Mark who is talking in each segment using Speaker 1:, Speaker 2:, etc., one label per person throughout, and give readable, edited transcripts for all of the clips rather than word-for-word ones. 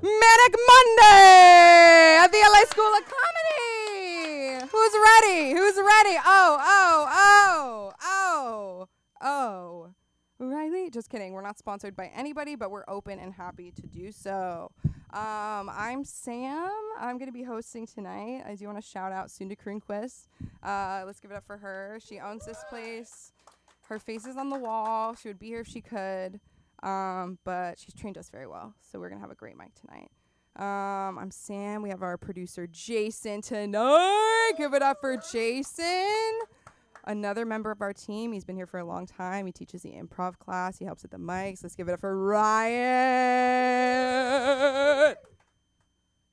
Speaker 1: Manic Monday at the LA School of Comedy. Who's ready? Who's ready? Oh. Riley? Just kidding. We're not sponsored by anybody, but we're open and happy to do so. I'm Sam. I'm going to be hosting tonight. I do want to shout out Sunda Kronquist. Let's give it up for her. She owns this place. Her face is on the wall. She would be here if she could. But she's trained us very well, so we're going to have a great mic tonight. I'm Sam. We have our producer, Jason, tonight. Give it up for Jason. Another member of our team. He's been here for a long time. He teaches the improv class. He helps with the mics. Let's give it up for Ryan.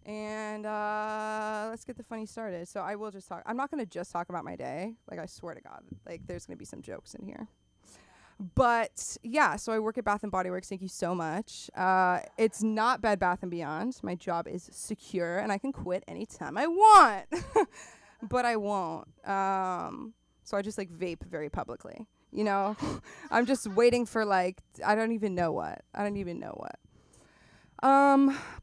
Speaker 1: And let's get the funny started. So I will just talk. I'm not going to just talk about my day. Like, I swear to God. Like, there's going to be some jokes in here. But, yeah, so I work at Bath & Body Works. Thank you so much. It's not Bed Bath & Beyond. My job is secure, and I can quit anytime I want. But I won't. So I just, like, vape very publicly. You know? I'm just waiting for, like, I don't even know what.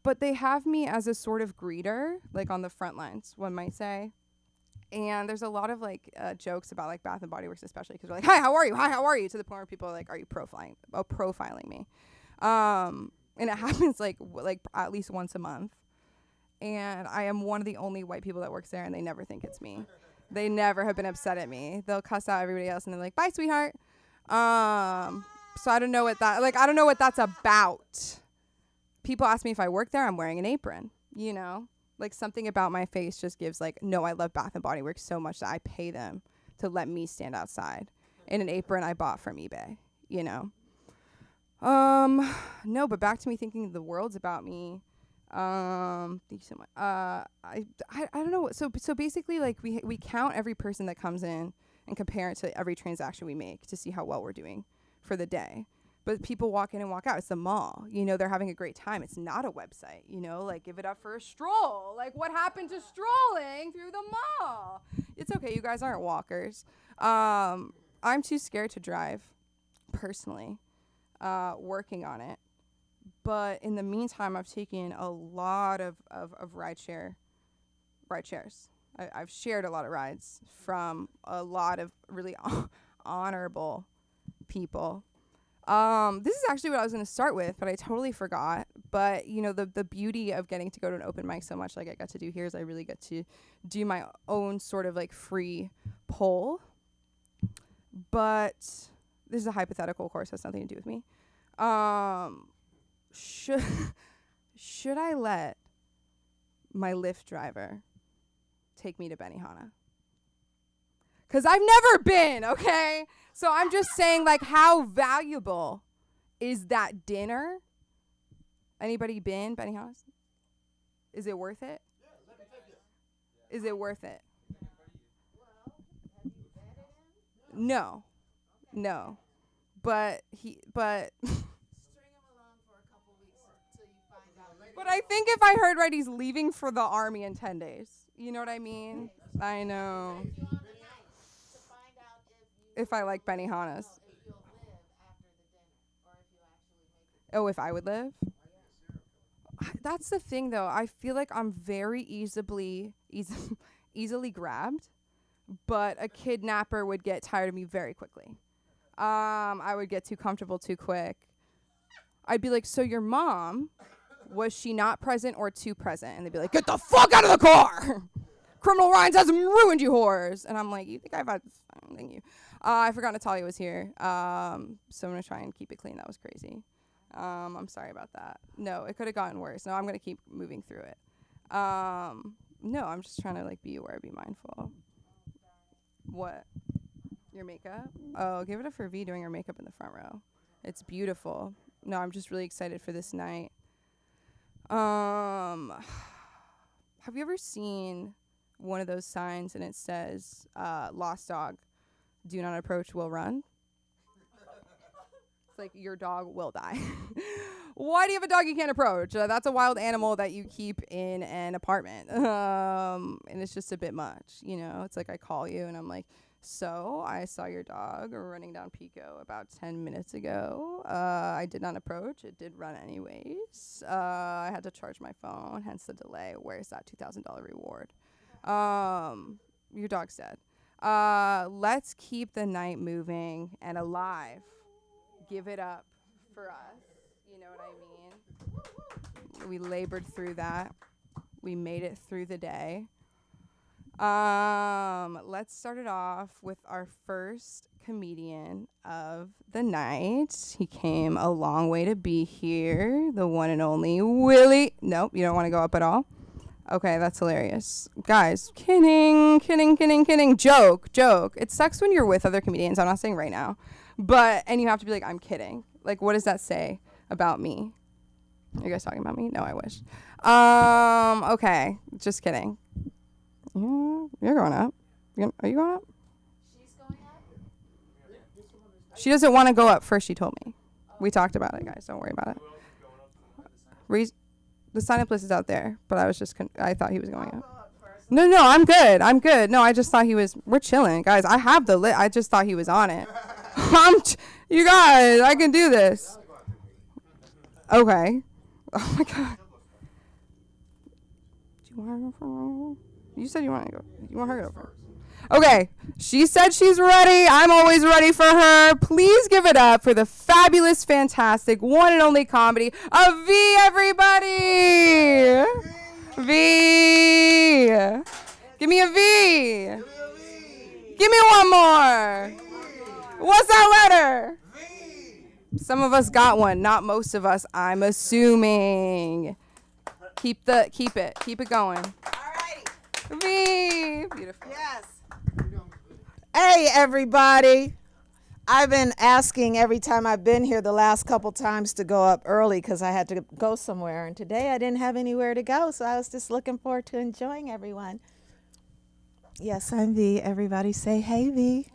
Speaker 1: But they have me as a sort of greeter, like, on the front lines, one might say. And there's a lot of, like, jokes about, like, Bath & Body Works especially, because they're like, hi, how are you? Hi, how are you? To the point where people are like, are you profiling me? And it happens, like at least once a month. And I am one of the only white people that works there, and they never think it's me. They never have been upset at me. They'll cuss out everybody else, and they're like, bye, sweetheart. So I don't know what that's about. People ask me if I work there, I'm wearing an apron, you know? Like, something about my face just gives, like, no, I love Bath & Body Works so much that I pay them to let me stand outside in an apron I bought from eBay, you know? No, but back to me thinking the world's about me. Thank you so much. I don't know. So basically, like, we count every person that comes in and compare it to every transaction we make to see how well we're doing for the day. But people walk in and walk out. It's the mall. You know, they're having a great time. It's not a website. You know, like, give it up for a stroll. Like, what happened to strolling through the mall? It's okay. You guys aren't walkers. I'm too scared to drive, personally, working on it. But in the meantime, I've taken a lot of ride shares. I've shared a lot of rides from a lot of really honorable people. This is actually what I was going to start with, but I totally forgot. But, you know, the beauty of getting to go to an open mic so much like I got to do here is I really get to do my own sort of, like, free poll. But this is a hypothetical, of course, has nothing to do with me. Should I let my Lyft driver take me to Benihana? Because I've never been, okay? So I'm just saying, like, how valuable is that dinner? Anybody been, Benihana's? Is it worth it? Yeah, let me take you. Is it worth it? Well, have you vetted him? No. But String him along for a couple weeks until you find out. But I think if I heard right, he's leaving for the Army in 10 days. You know what I mean? I know. If I like Benihana's. Oh, if I would live? That's the thing, though. I feel like I'm very easily grabbed, but a kidnapper would get tired of me very quickly. I would get too comfortable too quick. I'd be like, so your mom, was she not present or too present? And they'd be like, get the fuck out of the car! Criminal Ryan's has ruined you, whores. And I'm like, you think I've had... Thank you. I forgot Natalia was here. So I'm going to try and keep it clean. That was crazy. I'm sorry about that. No, it could have gotten worse. No, I'm going to keep moving through it. No, I'm just trying to, like, be aware, be mindful. What? Your makeup? Oh, give it up for V doing her makeup in the front row. It's beautiful. No, I'm just really excited for this night. Have you ever seen one of those signs and it says, lost dog, do not approach, will run? It's like your dog will die. Why do you have a dog you can't approach? That's a wild animal that you keep in an apartment. And it's just a bit much, you know? It's like I call you and I'm like, So I saw your dog running down Pico about 10 minutes ago. I did not approach. It did run anyways. I had to charge my phone, hence the delay. Where's that $2,000 reward? Your dog's dead. Let's keep the night moving and alive. Give it up for us. You know what I mean? We labored through that. We made it through the day. Let's start it off with our first comedian of the night. He came a long way to be here. The one and only Willie. Nope, you don't want to go up at all? Okay, that's hilarious. Guys, kidding. Joke. It sucks when you're with other comedians. I'm not saying right now. And you have to be like, I'm kidding. Like, what does that say about me? Are you guys talking about me? No, I wish. Okay, just kidding. Yeah, you're going up. Are you going up?
Speaker 2: She's going up?
Speaker 1: She doesn't want to go up first, she told me. We talked about it, guys. Don't worry about it. The sign-up list is out there, but I thought he was going up. No, I'm good. No, I just thought we're chilling. Guys, I have the list. I just thought he was on it. You guys, I can do this. Okay. Oh, my God. Do you want her to go first? You said you want to go. You want her to go first. Okay. She said she's ready. I'm always ready for her. Please give it up for the fabulous, fantastic, one and only comedy of V, everybody. V. Give me a V. Give me one more. What's that letter? Some of us got one, not most of us, I'm assuming. Keep it going. V. Beautiful.
Speaker 2: Yes. Hey, everybody. I've been asking every time I've been here the last couple times to go up early because I had to go somewhere. And today I didn't have anywhere to go, so I was just looking forward to enjoying everyone. Yes, I'm V. Everybody say, hey, V.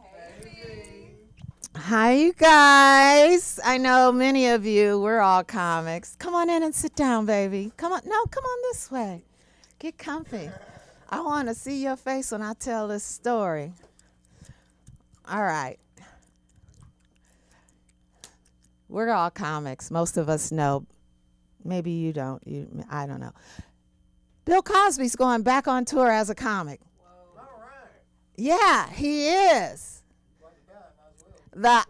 Speaker 2: Hi, you guys. I know many of you, we're all comics. Come on in and sit down, baby. Come on this way. Get comfy. I want to see your face when I tell this story. All right. We're all comics. Most of us know. Maybe you don't. I don't know. Bill Cosby's going back on tour as a comic. Whoa. All right. Yeah, he is. The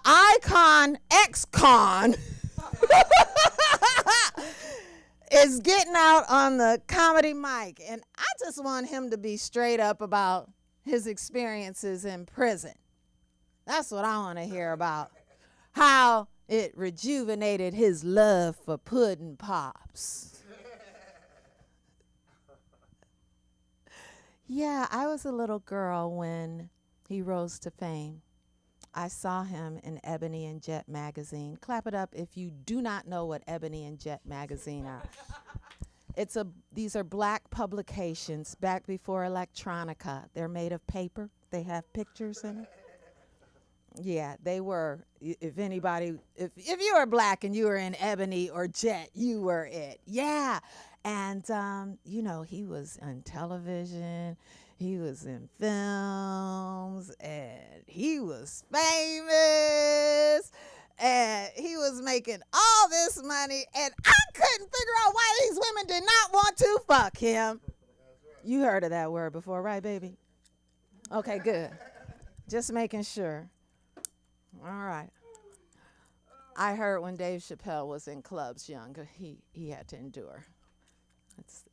Speaker 2: icon ex-con is getting out on the comedy mic. And I just want him to be straight up about his experiences in prison. That's what I want to hear about. How it rejuvenated his love for pudding pops. Yeah, I was a little girl when he rose to fame. I saw him in Ebony and Jet magazine. Clap it up if you do not know what Ebony and Jet magazine are. These are black publications back before electronica. They're made of paper. They have pictures in it. Yeah, they were. If you were black and you were in Ebony or Jet, you were it. Yeah. And, he was on television. He was in films, and he was famous, and he was making all this money, and I couldn't figure out why these women did not want to fuck him. You heard of that word before, right, baby? Okay, good. Just making sure. All right. I heard when Dave Chappelle was in clubs younger, he had to endure.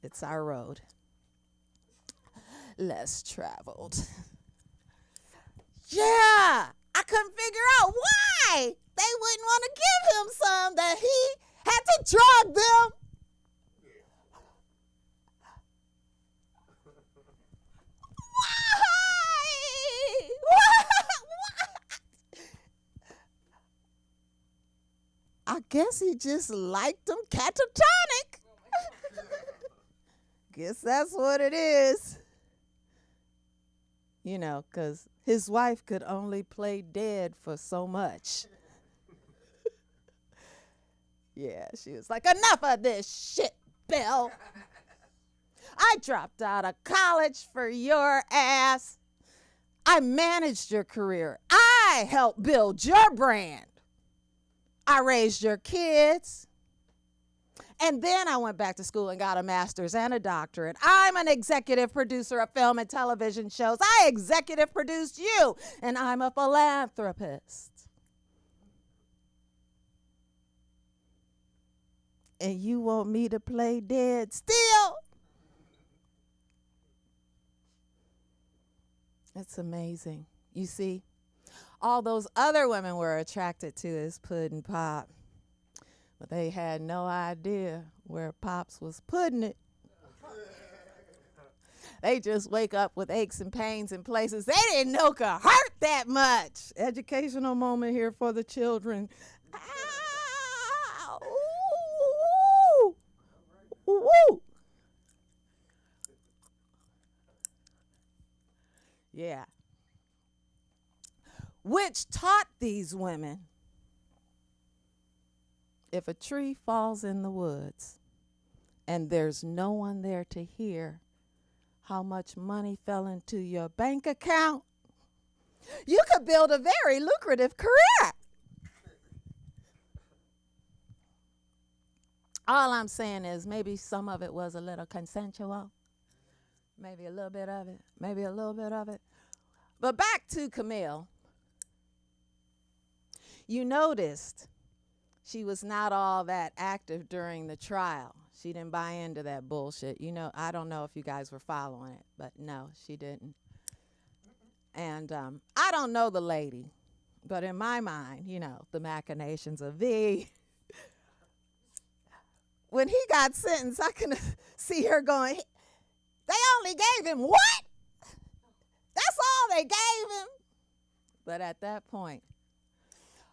Speaker 2: It's our road. Less traveled. Yeah, I couldn't figure out why they wouldn't want to give him some that he had to drug them. Why? I guess he just liked them catatonic. Guess that's what it is. Because his wife could only play dead for so much. Yeah, she was like, enough of this shit, Bill. I dropped out of college for your ass. I managed your career. I helped build your brand. I raised your kids. And then I went back to school and got a master's and a doctorate. I'm an executive producer of film and television shows. I executive produced you, and I'm a philanthropist. And you want me to play dead still? It's amazing. You see, all those other women were attracted to his pudding pop, but they had no idea where Pops was putting it. They just wake up with aches and pains in places they didn't know could hurt that much. Educational moment here for the children. Ow! Ooh! Ooh! Yeah. Which taught these women, if a tree falls in the woods and there's no one there to hear how much money fell into your bank account, you could build a very lucrative career. All I'm saying is maybe some of it was a little consensual. Maybe a little bit of it. Maybe a little bit of it. But back to Camille. You noticed she was not all that active during the trial. She didn't buy into that bullshit. You know, I don't know if you guys were following it, but no, she didn't. And I don't know the lady, but in my mind, you know, the machinations of V. When he got sentenced, I can see her going, they only gave him what? That's all they gave him. But at that point,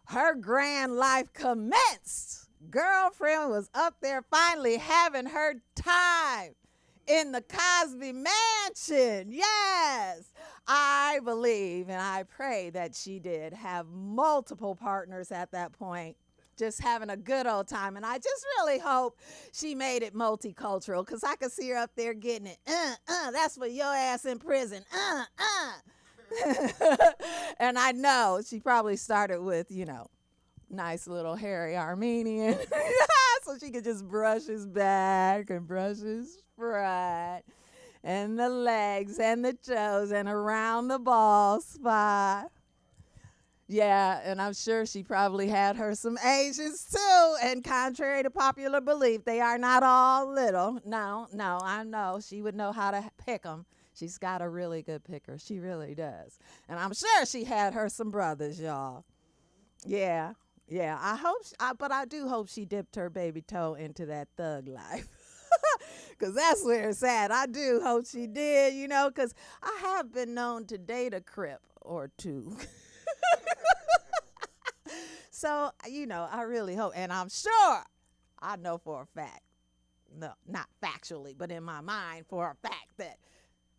Speaker 2: her grand life commenced. Girlfriend was up there finally having her time in the Cosby Mansion. Yes, I believe and I pray that she did have multiple partners at that point, just having a good old time. And I just really hope she made it multicultural, because I could see her up there getting it. That's for your ass in prison. And I know she probably started with, you know, nice little hairy Armenian. So she could just brush his back and brush his front and the legs and the toes and around the ball spot. Yeah, and I'm sure she probably had her some Asians too. And contrary to popular belief, they are not all little. No, I know. She would know how to pick them. She's got a really good picker. She really does. And I'm sure she had her some brothers, y'all. Yeah. I hope, but I do hope she dipped her baby toe into that thug life. Because that's where it's at. I do hope she did, you know, because I have been known to date a Crip or two. So, you know, I really hope, and I'm sure, I know for a fact, no, not factually, but in my mind for a fact that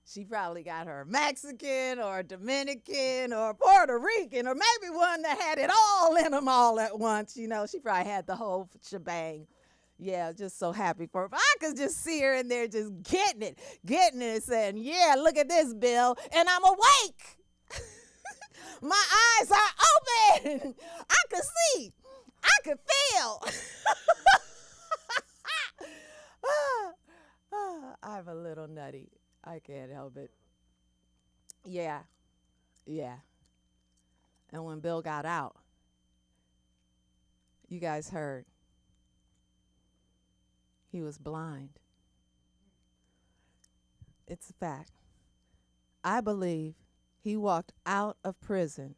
Speaker 2: she probably got her Mexican or Dominican or Puerto Rican or maybe one that had it all in them all at once. You know, she probably had the whole shebang. Yeah, just so happy for her. If I could just see her in there just getting it and saying, yeah, look at this, Bill, and I'm awake. My eyes are open. I can see. I can feel. I'm a little nutty. I can't help it. Yeah. And when Bill got out, you guys heard, he was blind. It's a fact. I believe he walked out of prison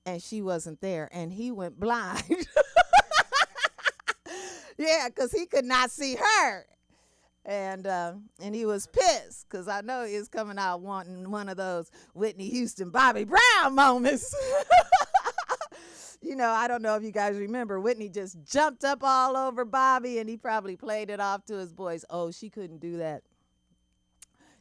Speaker 2: and she wasn't there and he went blind. Yeah, because he could not see her. And he was pissed because I know he was coming out wanting one of those Whitney Houston, Bobby Brown moments. You know, I don't know if you guys remember, Whitney just jumped up all over Bobby and he probably played it off to his boys. Oh, she couldn't do that.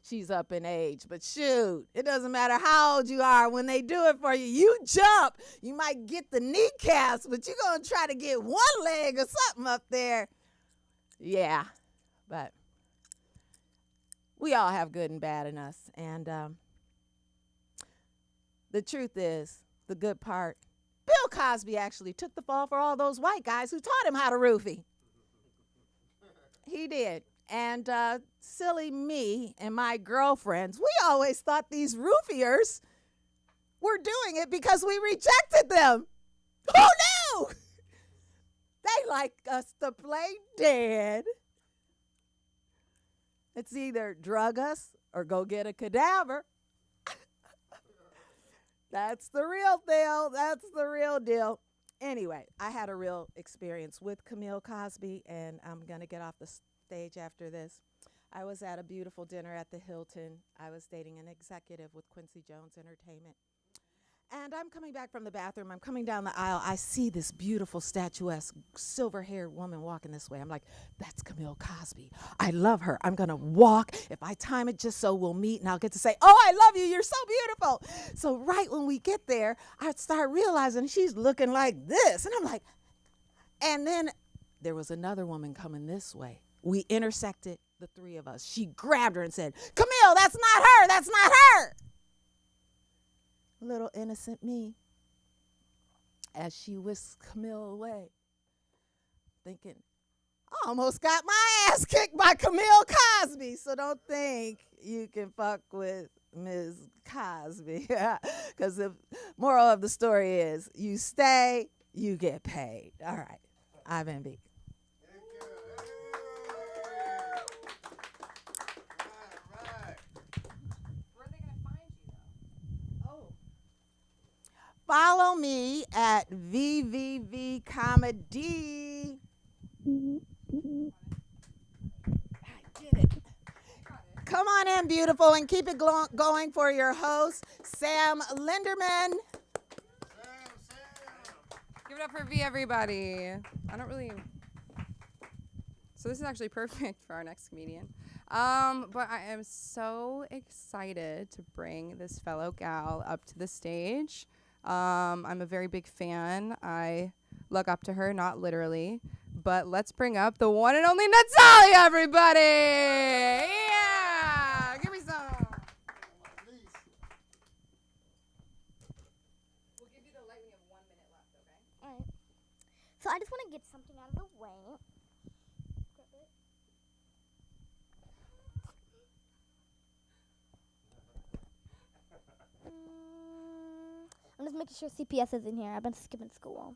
Speaker 2: She's up in age. But shoot, it doesn't matter how old you are. When they do it for you, you jump. You might get the kneecaps, but you're going to try to get one leg or something up there. Yeah, but we all have good and bad in us. And the truth is, the good part, Bill Cosby actually took the fall for all those white guys who taught him how to roofie. He did. And silly me and my girlfriends, we always thought these roofiers were doing it because we rejected them. Who knew? They like us to play dead. It's either drug us or go get a cadaver. That's the real deal. That's the real deal. Anyway, I had a real experience with Camille Cosby, and I'm going to get off the stage after this. I was at a beautiful dinner at the Hilton. I was dating an executive with Quincy Jones Entertainment. And I'm coming back from the bathroom. I'm coming down the aisle. I see this beautiful, statuesque, silver-haired woman walking this way. I'm like, that's Camille Cosby. I love her. I'm going to walk. If I time it just so we'll meet, and I'll get to say, oh, I love you. You're so beautiful. So right when we get there, I start realizing she's looking like this. And I'm like, and then there was another woman coming this way. We intersected, the three of us. She grabbed her and said, Camille, that's not her. That's not her. Little innocent me, as she whisked Camille away, thinking, I almost got my ass kicked by Camille Cosby, so don't think you can fuck with Ms. Cosby. Because the moral of the story is, you stay, you get paid. All right, I've been beat. Follow me at VVV Comedy. I did it. Come on in, beautiful, and keep it going for your host, Sam Linderman.
Speaker 1: Give it up for V, everybody. I don't really... So this is actually perfect for our next comedian. But I am so excited to bring this fellow gal up to the stage. I'm a very big fan. I look up to her, not literally. But let's bring up the one and only Natalia, everybody! Yeah! Give me some. We'll give you the light when you have 1 minute left, okay?
Speaker 3: All right. So I just want to get something out of the way. Grab it. I'm just making sure CPS is in here. I've been skipping school.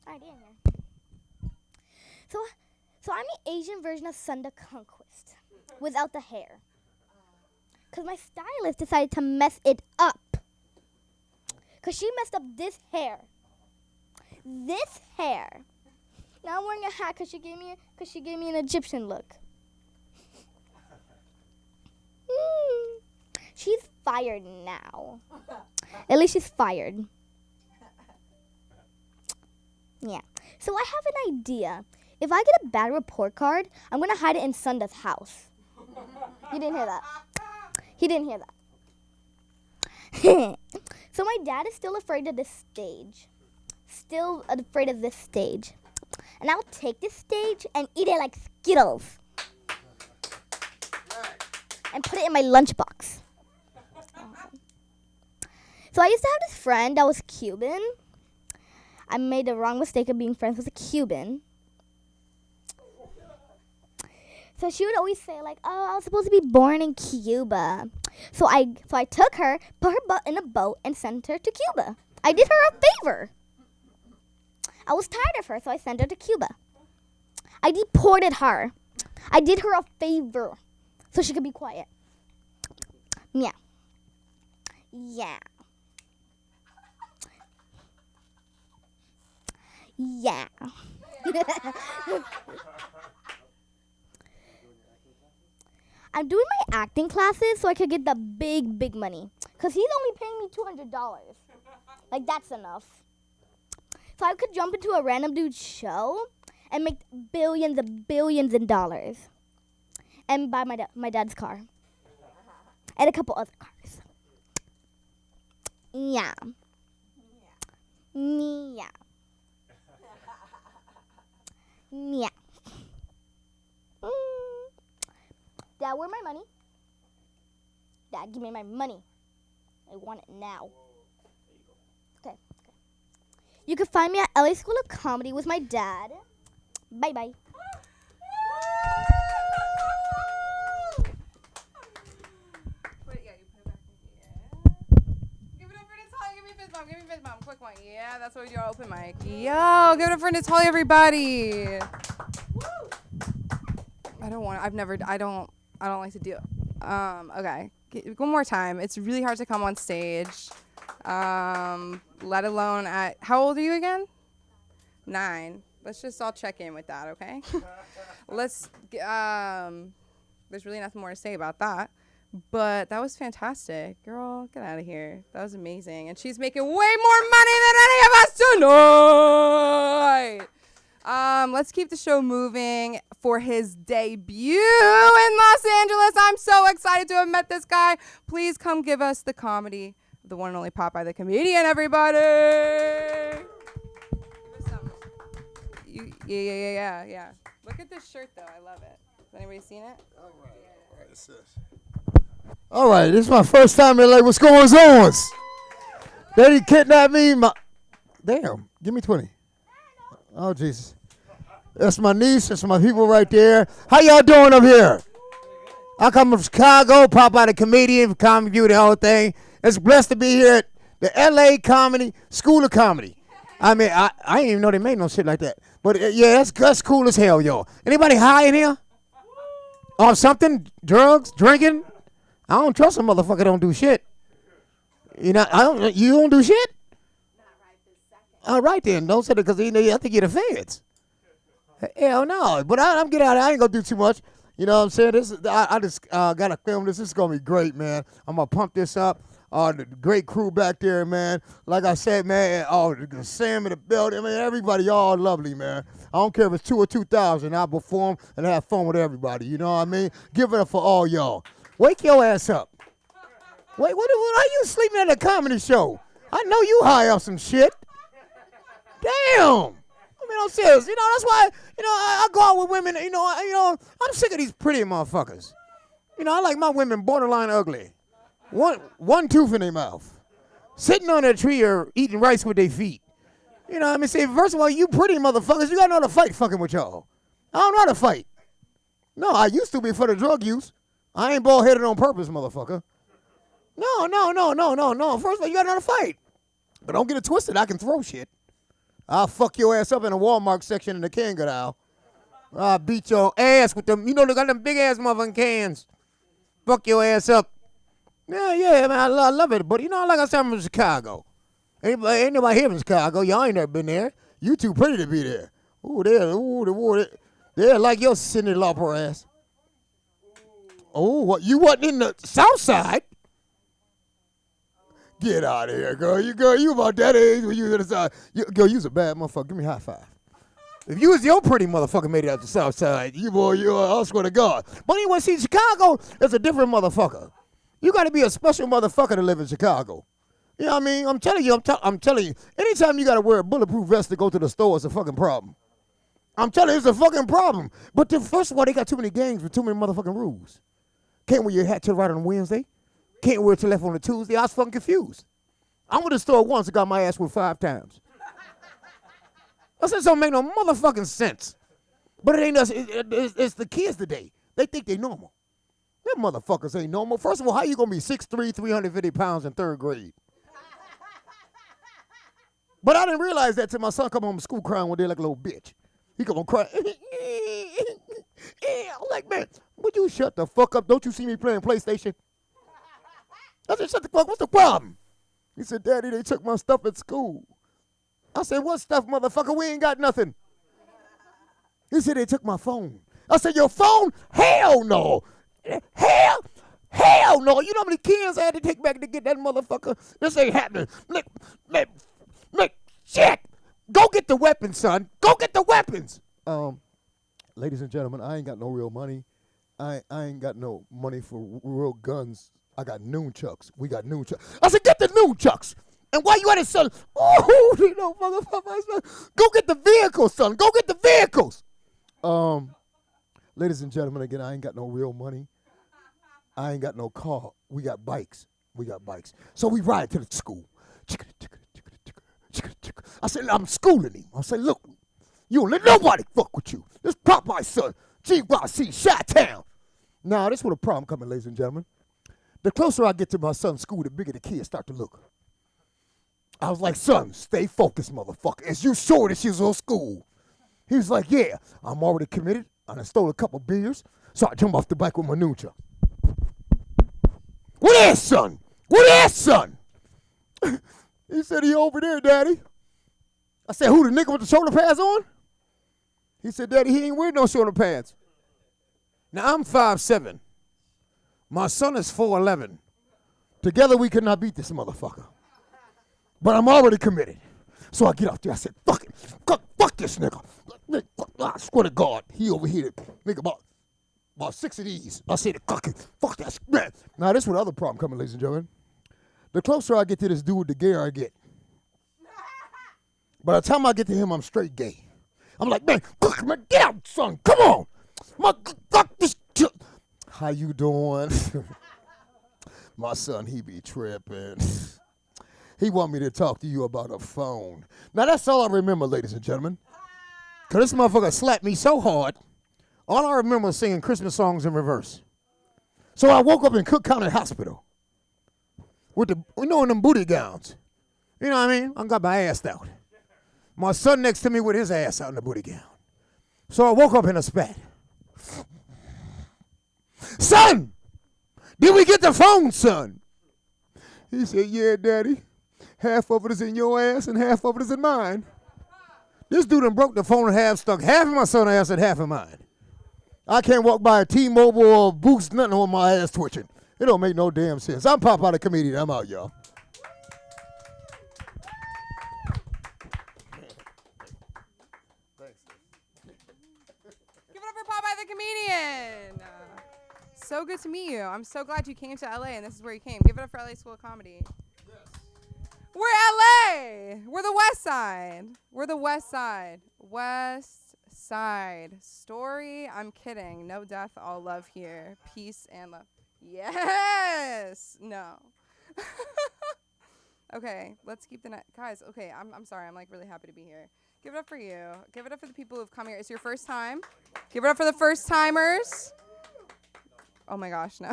Speaker 3: Alright, in here. So I'm the Asian version of Sunda Conquest without the hair. Because my stylist decided to mess it up. Because she messed up this hair. This hair. Now I'm wearing a hat because she gave me an Egyptian look. She's fired now. At least she's fired. Yeah. So I have an idea. If I get a bad report card, I'm going to hide it in Sunda's house. You didn't hear that. He didn't hear that. So my dad is still afraid of this stage. Still afraid of this stage. And I'll take this stage and eat it like Skittles. And put it in my lunchbox. So I used to have this friend that was Cuban. I made the wrong mistake of being friends with a Cuban. So she would always say, like, oh, I was supposed to be born in Cuba. So I took her, put her butt in a boat, and sent her to Cuba. I did her a favor. I was tired of her, so I sent her to Cuba. I deported her. I did her a favor so she could be quiet. Yeah. Yeah. Yeah. I'm doing my acting classes so I could get the big money. Because he's only paying me $200. Like, that's enough. So I could jump into a random dude's show and make billions in dollars. And buy my dad's car. And a couple other cars. Yeah. Yeah. Yeah. Dad, where my money? Dad, give me my money. I want it now. Okay. You can find me at LA School of Comedy with my dad. Bye-bye.
Speaker 1: Give me fist bump. Quick one. Yeah, that's what we do on open mic. Yo, give it up for Natalia, everybody. I don't like to do it. Okay. One more time. It's really hard to come on stage. Let alone at, how old are you again? 9. Let's just all check in with that, okay? There's really nothing more to say about that. But that was fantastic. Girl, get out of here. That was amazing. And she's making way more money than any of us tonight. Let's keep the show moving for his debut in Los Angeles. I'm so excited to have met this guy. Please come give us the comedy of the one and only Popeye the Comedian, everybody. Give us some. Yeah. Look at this shirt, though. I love it. Has anybody seen it?
Speaker 4: All right. All right, this is my first time in LA. What's going on? Daddy kidnapped me. Damn, give me 20. Oh, Jesus. That's my niece. That's my people right there. How y'all doing up here? I come from Chicago, Popeye the Comedian, Comedy View, the whole thing. It's blessed to be here at the LA Comedy School of Comedy. I mean, I didn't even know they made no shit like that. But, yeah, that's cool as hell, yo. Anybody high in here? Or something? Drugs? Drinking? I don't trust a motherfucker don't do shit. You know, you don't do shit? Not right this second. All right then, don't say that because I think you're the feds. Hell no, but I'm get out of here. I ain't gonna do too much. You know what I'm saying? I just gotta film this. This is gonna be great, man. I'm gonna pump this up. The great crew back there, man. Like I said, man, the Sam in the building, I mean, everybody, y'all lovely, man. I don't care if it's 2 or 2,000. I'll perform and have fun with everybody. You know what I mean? Give it up for all y'all. Wake your ass up. Wait, what are you sleeping at a comedy show? I know you high off some shit. Damn. I mean, I'm serious. You know, that's why, I go out with women, I'm sick of these pretty motherfuckers. You know, I like my women borderline ugly. One tooth in their mouth. Sitting on a tree or eating rice with their feet. You know what I mean? Say, first of all, you pretty motherfuckers, you got to know how to fight fucking with y'all. I don't know how to fight. No, I used to before the drug use. I ain't bald-headed on purpose, motherfucker. No. First of all, you got to know how to fight. But don't get it twisted. I can throw shit. I'll fuck your ass up in a Walmart section in the can good aisle. I'll beat your ass with them. You know, they got them big-ass motherfucking cans. Fuck your ass up. Yeah, man, I love it. But, like I said, I'm from Chicago. Ain't nobody here from Chicago. Y'all ain't never been there. You too pretty to be there. They're like your Cindy Lauper ass. Oh, what? You wasn't in the South Side? Get out of here, girl. You about that age when you was in the South. Girl, you's a bad motherfucker. Give me a high five. If you was your pretty motherfucker made it out the South Side, I swear to God. But anyway, see, Chicago is a different motherfucker. You got to be a special motherfucker to live in Chicago. You know what I mean? I'm telling you. Anytime you got to wear a bulletproof vest to go to the store, it's a fucking problem. I'm telling you, it's a fucking problem. But first of all, they got too many gangs with too many motherfucking rules. Can't wear your hat to the right on Wednesday. Can't wear it to the left on a Tuesday. I was fucking confused. I went to the store once and got my ass whipped 5 times. I said, this don't make no motherfucking sense. But it ain't us. It's the kids today. They think they normal. Them motherfuckers ain't normal. First of all, how you gonna be 6'3", 350 pounds in 3rd grade? But I didn't realize that till my son come home from school crying one day like a little bitch. He come on crying. I'm like, man, would you shut the fuck up? Don't you see me playing PlayStation? I said, shut the fuck, what's the problem? He said, Daddy, they took my stuff at school. I said, what stuff, motherfucker? We ain't got nothing. He said, they took my phone. I said, your phone? Hell no. Hell no. You know how many kids I had to take back to get that motherfucker? This ain't happening. Shit. Go get the weapons, son. Go get the weapons. Ladies and gentlemen, I ain't got no real money. I ain't got no money for real guns. I got nunchucks. We got nunchucks. I said, get the nunchucks. And while you at it, son, go get the vehicles, son. Go get the vehicles. Ladies and gentlemen, again, I ain't got no real money. I ain't got no car. We got bikes. We got bikes. So we ride to the school. I said, I'm schooling him. I said, look, you don't let nobody fuck with you. This Popeye's son, GYC, Chi-Town. Now, this is where the problem coming, ladies and gentlemen. The closer I get to my son's school, the bigger the kids start to look. I was like, son, stay focused, motherfucker. Is you sure that she's on school? He was like, yeah, I'm already committed. I done stole a couple beers, so I jump off the bike with my nuncha. What is, son? What is, son? He said, he over there, Daddy. I said, who, the nigga with the shoulder pads on? He said, Daddy, he ain't wearing no shoulder pads. Now, I'm 5'7". My son is 4'11". Together, we could not beat this motherfucker. But I'm already committed. So I get out there. I said, fuck it. Fuck this nigga. I swear to God, he over here, nigga, about 6 of these. I said, fuck that shit. Now, this is where the other problem coming, ladies and gentlemen. The closer I get to this dude, the gayer I get. By the time I get to him, I'm straight gay. I'm like, man, get out, son. Come on. Fuck this shit. How you doing? My son, he be tripping. He want me to talk to you about a phone. Now, that's all I remember, ladies and gentlemen. Because this motherfucker slapped me so hard, all I remember was singing Christmas songs in reverse. So I woke up in Cook County Hospital with in them booty gowns. You know what I mean? I got my ass out. My son next to me with his ass out in the booty gown. So I woke up in a spat. Son, did we get the phone, son? He said, yeah, Daddy. Half of it is in your ass and half of it is in mine. This dude done broke the phone in half, stuck half of my son's ass and half of mine. I can't walk by a T-Mobile or Boost, nothing on my ass twitching. It don't make no damn sense. I'm Popeye the comedian. I'm out, y'all.
Speaker 1: Give it up for Popeye the comedian. So good to meet you. I'm so glad you came to LA and this is where you came. Give it up for LA School of Comedy. Yes. We're LA. We're the West Side. We're the West Side. West Side. Story. I'm kidding. No death, all love here. Peace and love. Yes. No. Okay, let's keep the night. Guys, okay, I'm sorry. I'm like really happy to be here. Give it up for you. Give it up for the people who've come here. It's your first time. Give it up for the first timers. Oh my gosh, no.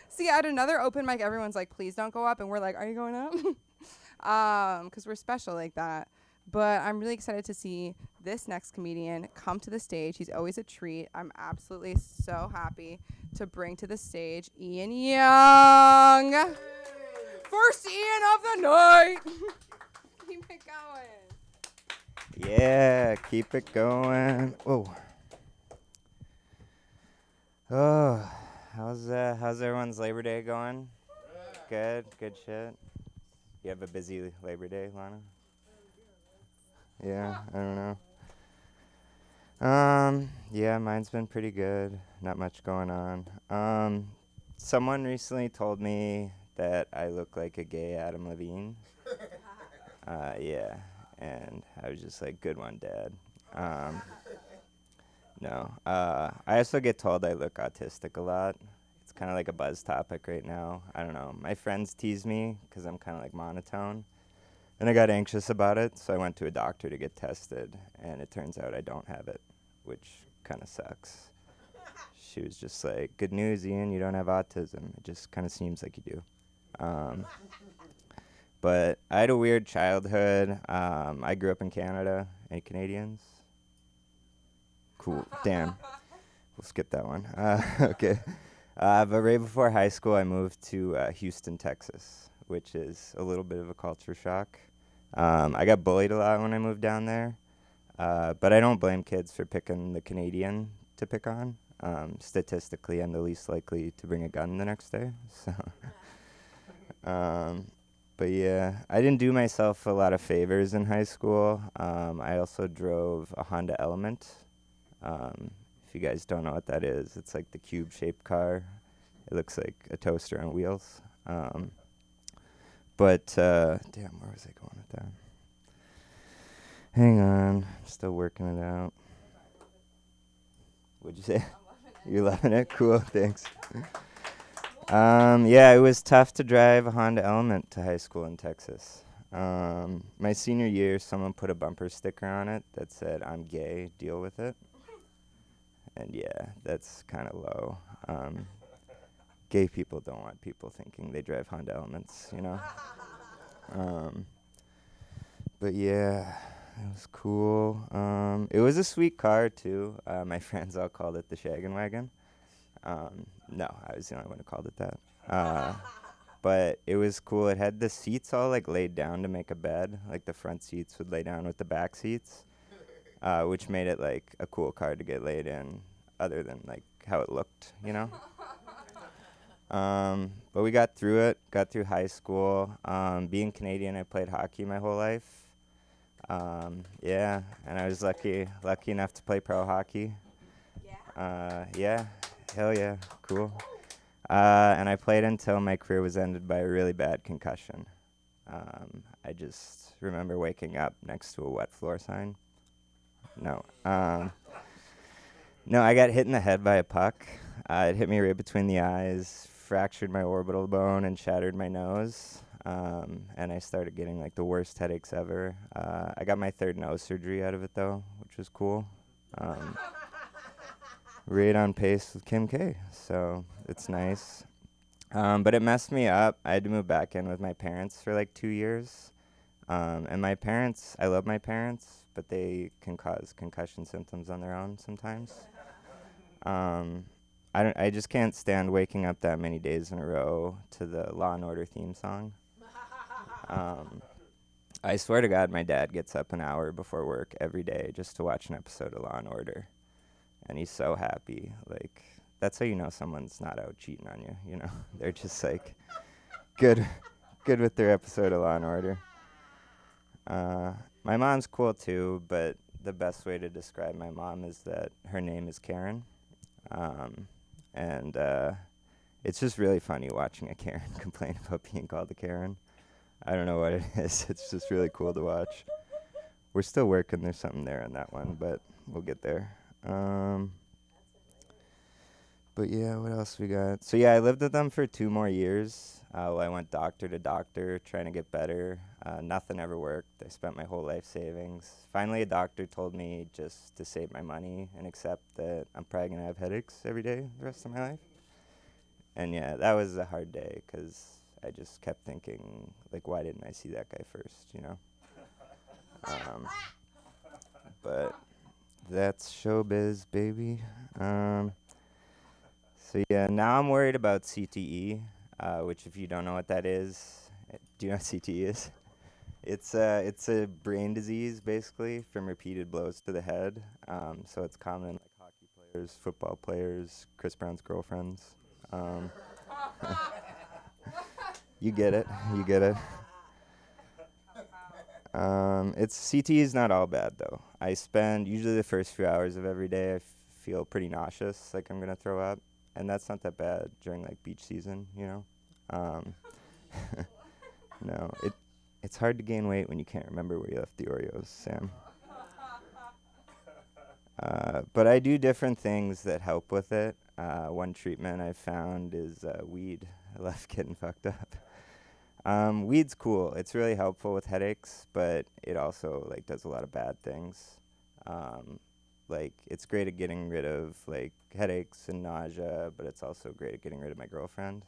Speaker 1: See, at another open mic, everyone's like, please don't go up. And we're like, are you going up? Because we're special like that. But I'm really excited to see this next comedian come to the stage. He's always a treat. I'm absolutely so happy to bring to the stage Ian Young. Yay. First Ian of the night. Keep it going.
Speaker 5: Yeah, keep it going. Whoa. Oh, how's everyone's Labor Day going? Good shit. You have a busy Labor Day, Lana? Yeah, I don't know. Yeah, mine's been pretty good. Not much going on. Someone recently told me that I look like a gay Adam Levine. Yeah, and I was just like, good one, Dad. No. I also get told I look autistic a lot. It's kind of like a buzz topic right now. I don't know. My friends tease me because I'm kind of like monotone. And I got anxious about it, so I went to a doctor to get tested. And it turns out I don't have it, which kind of sucks. She was just like, good news, Ian, you don't have autism. It just kind of seems like you do. But I had a weird childhood. I grew up in Canada. Any Canadians? Cool. Damn. We'll skip that one. Okay. But right before high school, I moved to Houston, Texas, which is a little bit of a culture shock. I got bullied a lot when I moved down there. But I don't blame kids for picking the Canadian to pick on. Statistically, I'm the least likely to bring a gun the next day. So, but yeah, I didn't do myself a lot of favors in high school. I also drove a Honda Element. If you guys don't know what that is, it's like the cube-shaped car. It looks like a toaster on wheels. But damn, where was I going with that? Hang on, I'm still working it out. What'd you say? You're loving it? Cool, thanks. Yeah, it was tough to drive a Honda Element to high school in Texas. My senior year, someone put a bumper sticker on it that said, "I'm gay, deal with it." And yeah, that's kind of low. Gay people don't want people thinking they drive Honda Elements, you know? But yeah, it was cool. It was a sweet car, too. My friends all called it the Shaggin' Wagon. No, I was the only one who called it that. But it was cool. It had the seats all like laid down to make a bed. Like the front seats would lay down with the back seats, which made it like a cool car to get laid in, other than like how it looked, you know. But we got through it. Got through high school. Being Canadian, I played hockey my whole life. Yeah, and I was lucky enough to play pro hockey. Yeah, hell yeah, cool. And I played until my career was ended by a really bad concussion. I just remember waking up next to a wet floor sign. No. No, I got hit in the head by a puck. It hit me right between the eyes, fractured my orbital bone, and shattered my nose. And I started getting like the worst headaches ever. I got my third nose surgery out of it though, which was cool. Right on pace with Kim K, so it's nice. But it messed me up. I had to move back in with my parents for like 2 years. And my parents, I love my parents, but they can cause concussion symptoms on their own sometimes. I just can't stand waking up that many days in a row to the Law and Order theme song. I swear to God, my dad gets up an hour before work every day just to watch an episode of Law and Order. And he's so happy. Like, that's how you know someone's not out cheating on you, you know? They're just like good with their episode of Law and Order. My mom's cool too, but the best way to describe my mom is that her name is Karen. And it's just really funny watching a Karen complain about being called a Karen. I don't know what it is. It's just really cool to watch. We're still working. There's something there on that one, but we'll get there. But yeah, what else we got? So yeah, I lived with them for 2 more years. I went doctor to doctor trying to get better. Nothing ever worked. I spent my whole life savings. Finally, a doctor told me just to save my money and accept that I'm probably going to have headaches every day the rest of my life. And yeah, that was a hard day because I just kept thinking, like, why didn't I see that guy first, you know? But that's showbiz, baby. So yeah, now I'm worried about CTE, which if you don't know what that is, do you know what CTE is? It's a brain disease, basically, from repeated blows to the head. So it's common in like hockey players, football players, Chris Brown's girlfriends. You get it. You get it. CTE is not all bad though. I spend usually the first few hours of every day I feel pretty nauseous, like I'm gonna throw up, and that's not that bad during like beach season, you know. No, it's hard to gain weight when you can't remember where you left the Oreos, Sam. But I do different things that help with it. One treatment I've found is weed. I love getting fucked up. Weed's cool. It's really helpful with headaches, but it also like does a lot of bad things. Like it's great at getting rid of like headaches and nausea, but it's also great at getting rid of my girlfriend.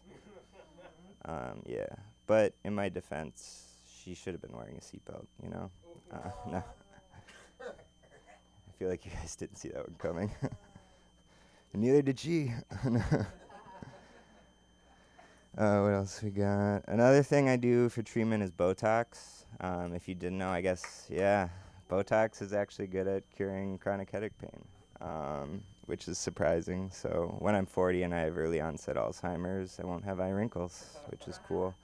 Speaker 5: Yeah, but in my defense, she should have been wearing a seatbelt, you know? No. I feel like you guys didn't see that one coming. Neither did she. What else we got? Another thing I do for treatment is Botox. If you didn't know, I guess, yeah, Botox is actually good at curing chronic headache pain, which is surprising. So when I'm 40 and I have early onset Alzheimer's, I won't have eye wrinkles, which is cool.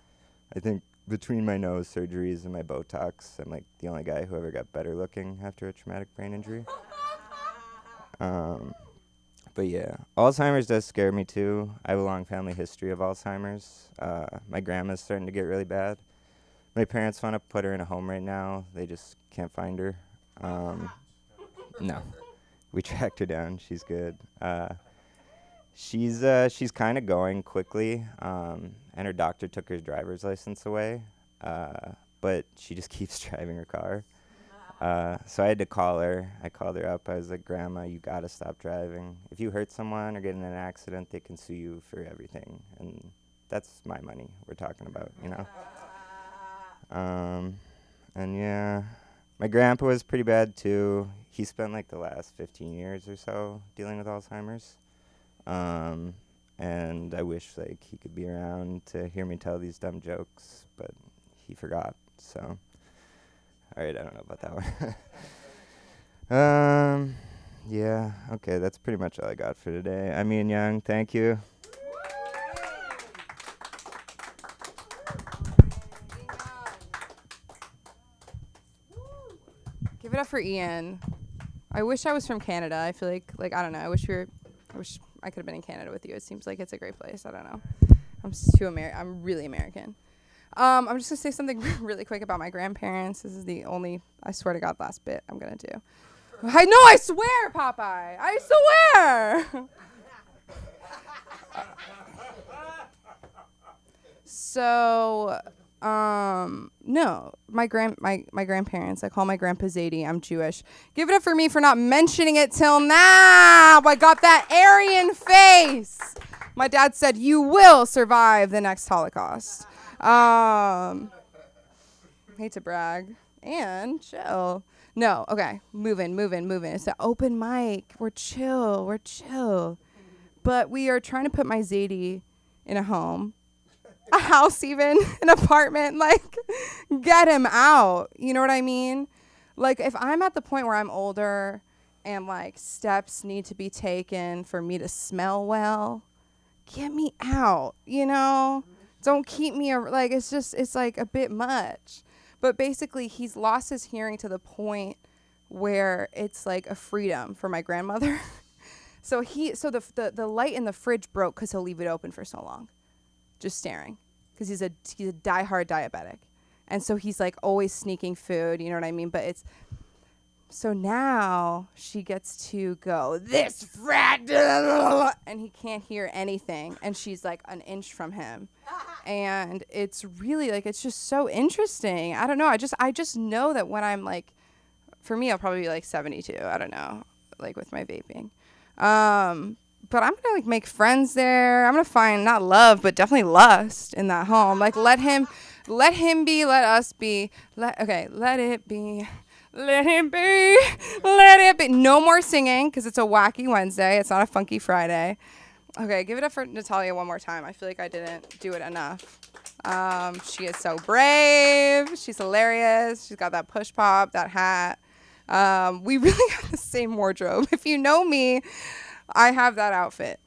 Speaker 5: I think between my nose surgeries and my Botox, I'm like the only guy who ever got better looking after a traumatic brain injury. But yeah, Alzheimer's does scare me too. I have a long family history of Alzheimer's. My grandma's starting to get really bad. My parents want to put her in a home right now. They just can't find her. No, we tracked her down. She's good. She's kind of going quickly, and her doctor took her driver's license away, but she just keeps driving her car. So I had to call her. I called her up. I was like, Grandma, you got to stop driving. If you hurt someone or get in an accident, they can sue you for everything. And that's my money we're talking about, you know? And yeah, my grandpa was pretty bad too. He spent like the last 15 years or so dealing with Alzheimer's. And I wish like he could be around to hear me tell these dumb jokes, but he forgot, so. All right, I don't know about that one. Yeah, okay, that's pretty much all I got for today. I'm Ian Young, thank you.
Speaker 1: Give it up for Ian. I wish I was from Canada. I feel like I don't know. I wish I could have been in Canada with you. It seems like it's a great place. I don't know. I'm really American. I'm just gonna say something really quick about my grandparents. This is the only, I swear to God, last bit I'm gonna do. I swear, Popeye. I swear. So, no, my grandparents. I call my grandpa Zadie. I'm Jewish. Give it up for me for not mentioning it till now. I got that Aryan face. My dad said you will survive the next Holocaust. Hate to brag and chill. No, okay, moving. It's an open mic. We're chill. But we are trying to put my Zadie in a home, a house, even an apartment. Like, get him out. You know what I mean? Like, if I'm at the point where I'm older and like steps need to be taken for me to smell well, get me out. You know. Don't keep me, like, it's like a bit much. But basically, he's lost his hearing to the point where it's like a freedom for my grandmother. So the light in the fridge broke because he'll leave it open for so long, just staring, because he's a diehard diabetic. And so he's like always sneaking food, you know what I mean? But so now she gets to go, this frat, and he can't hear anything. And she's like an inch from him. And it's really like, it's just so interesting. I don't know. I just know that when I'm like, for me, I'll probably be like 72. I don't know, like with my vaping. But I'm going to like make friends there. I'm going to find not love, but definitely lust in that home. Like let him be, let us be. Let it be. Let it be, let it be. No more singing, because it's a wacky Wednesday. It's not a funky Friday. Okay, give it up for Natalia one more time. I feel like I didn't do it enough. She is so brave. She's hilarious. She's got that push pop, that hat. We really have the same wardrobe. If you know me, I have that outfit.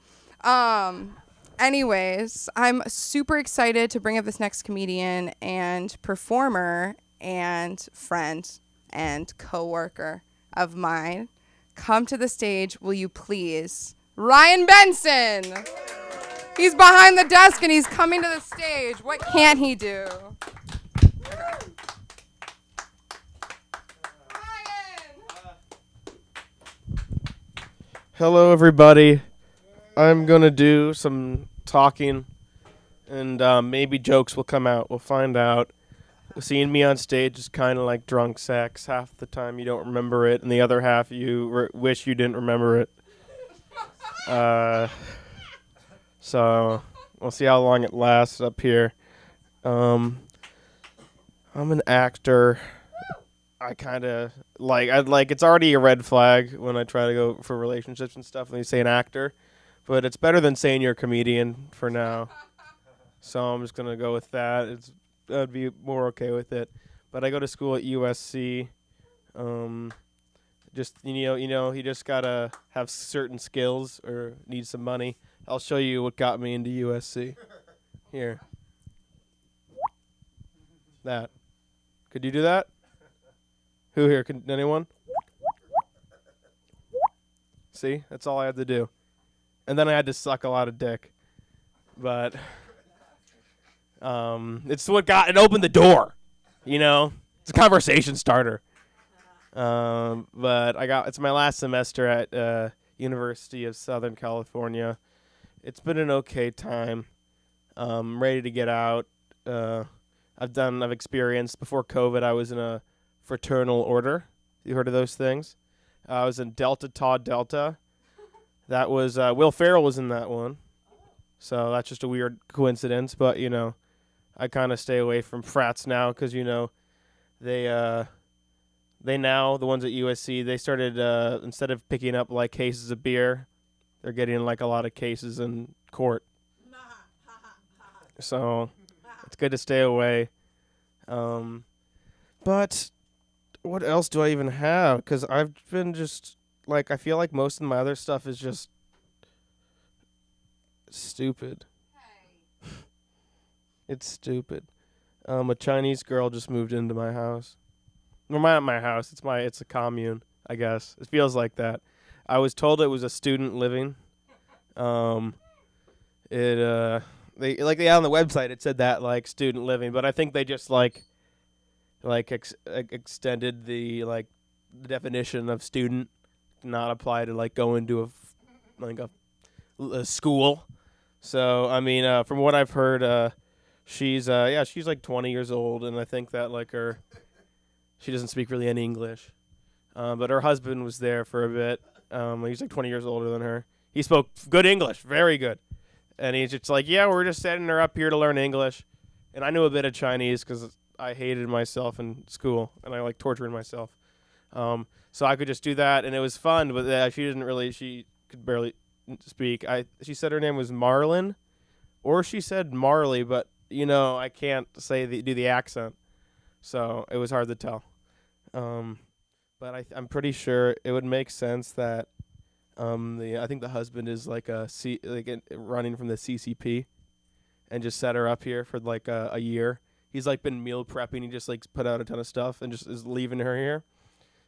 Speaker 1: Anyways, I'm super excited to bring up this next comedian and performer and friend and co-worker of mine. Come to the stage, will you please? Ryan Benson. He's behind the desk and he's coming to the stage. What can't he do? Ryan.
Speaker 6: Hello, everybody. I'm going to do some talking, and maybe jokes will come out. We'll find out. Seeing me on stage is kind of like drunk sex. Half the time you don't remember it, and the other half you wish you didn't remember it. So we'll see how long it lasts up here. I'm an actor. I kind of it's already a red flag when I try to go for relationships and stuff, and you say an actor, but it's better than saying you're a comedian for now. So I'm just gonna go with that. I'd be more okay with it. But I go to school at USC. Just you just gotta have certain skills or need some money. I'll show you what got me into USC. Here. That. Could you do that? Who here? Anyone? See? That's all I had to do. And then I had to suck a lot of dick. But it's what it opened the door. It's a conversation starter. But it's my last semester at University of Southern California, it's been an okay time. Ready to get out. I've experienced, before COVID, I was in a fraternal order. You heard of those things? I was in Delta Tau Delta. That was, Will Ferrell was in that one. So that's just a weird coincidence. But, I kind of stay away from frats now because, they now, the ones at USC, they started, instead of picking up, like, cases of beer, they're getting, like, a lot of cases in court. So it's good to stay away. But what else do I even have? Because I've been just, like, I feel like most of my other stuff is just stupid. It's stupid. A Chinese girl just moved into my house. Well, not my house. It's a commune, I guess. It feels like that. I was told it was a student living. They on the website it said that, like, student living, but I think they just extended the the definition of student to not apply to like go into a school. So I mean, from what I've heard, she's like 20 years old, and I think that she doesn't speak really any English. But her husband was there for a bit. He's like 20 years older than her. He spoke good English, very good. And he's just like, yeah, we're just setting her up here to learn English. And I knew a bit of Chinese because I hated myself in school, and I like torturing myself. So I could just do that, and it was fun. But she could barely speak. She said her name was Marlin, or she said Marley, but I can't do the accent, so it was hard to tell. But I'm pretty sure it would make sense that I think the husband is running from the CCP, and just set her up here for like a year. He's like been meal prepping. He just like put out a ton of stuff and just is leaving her here.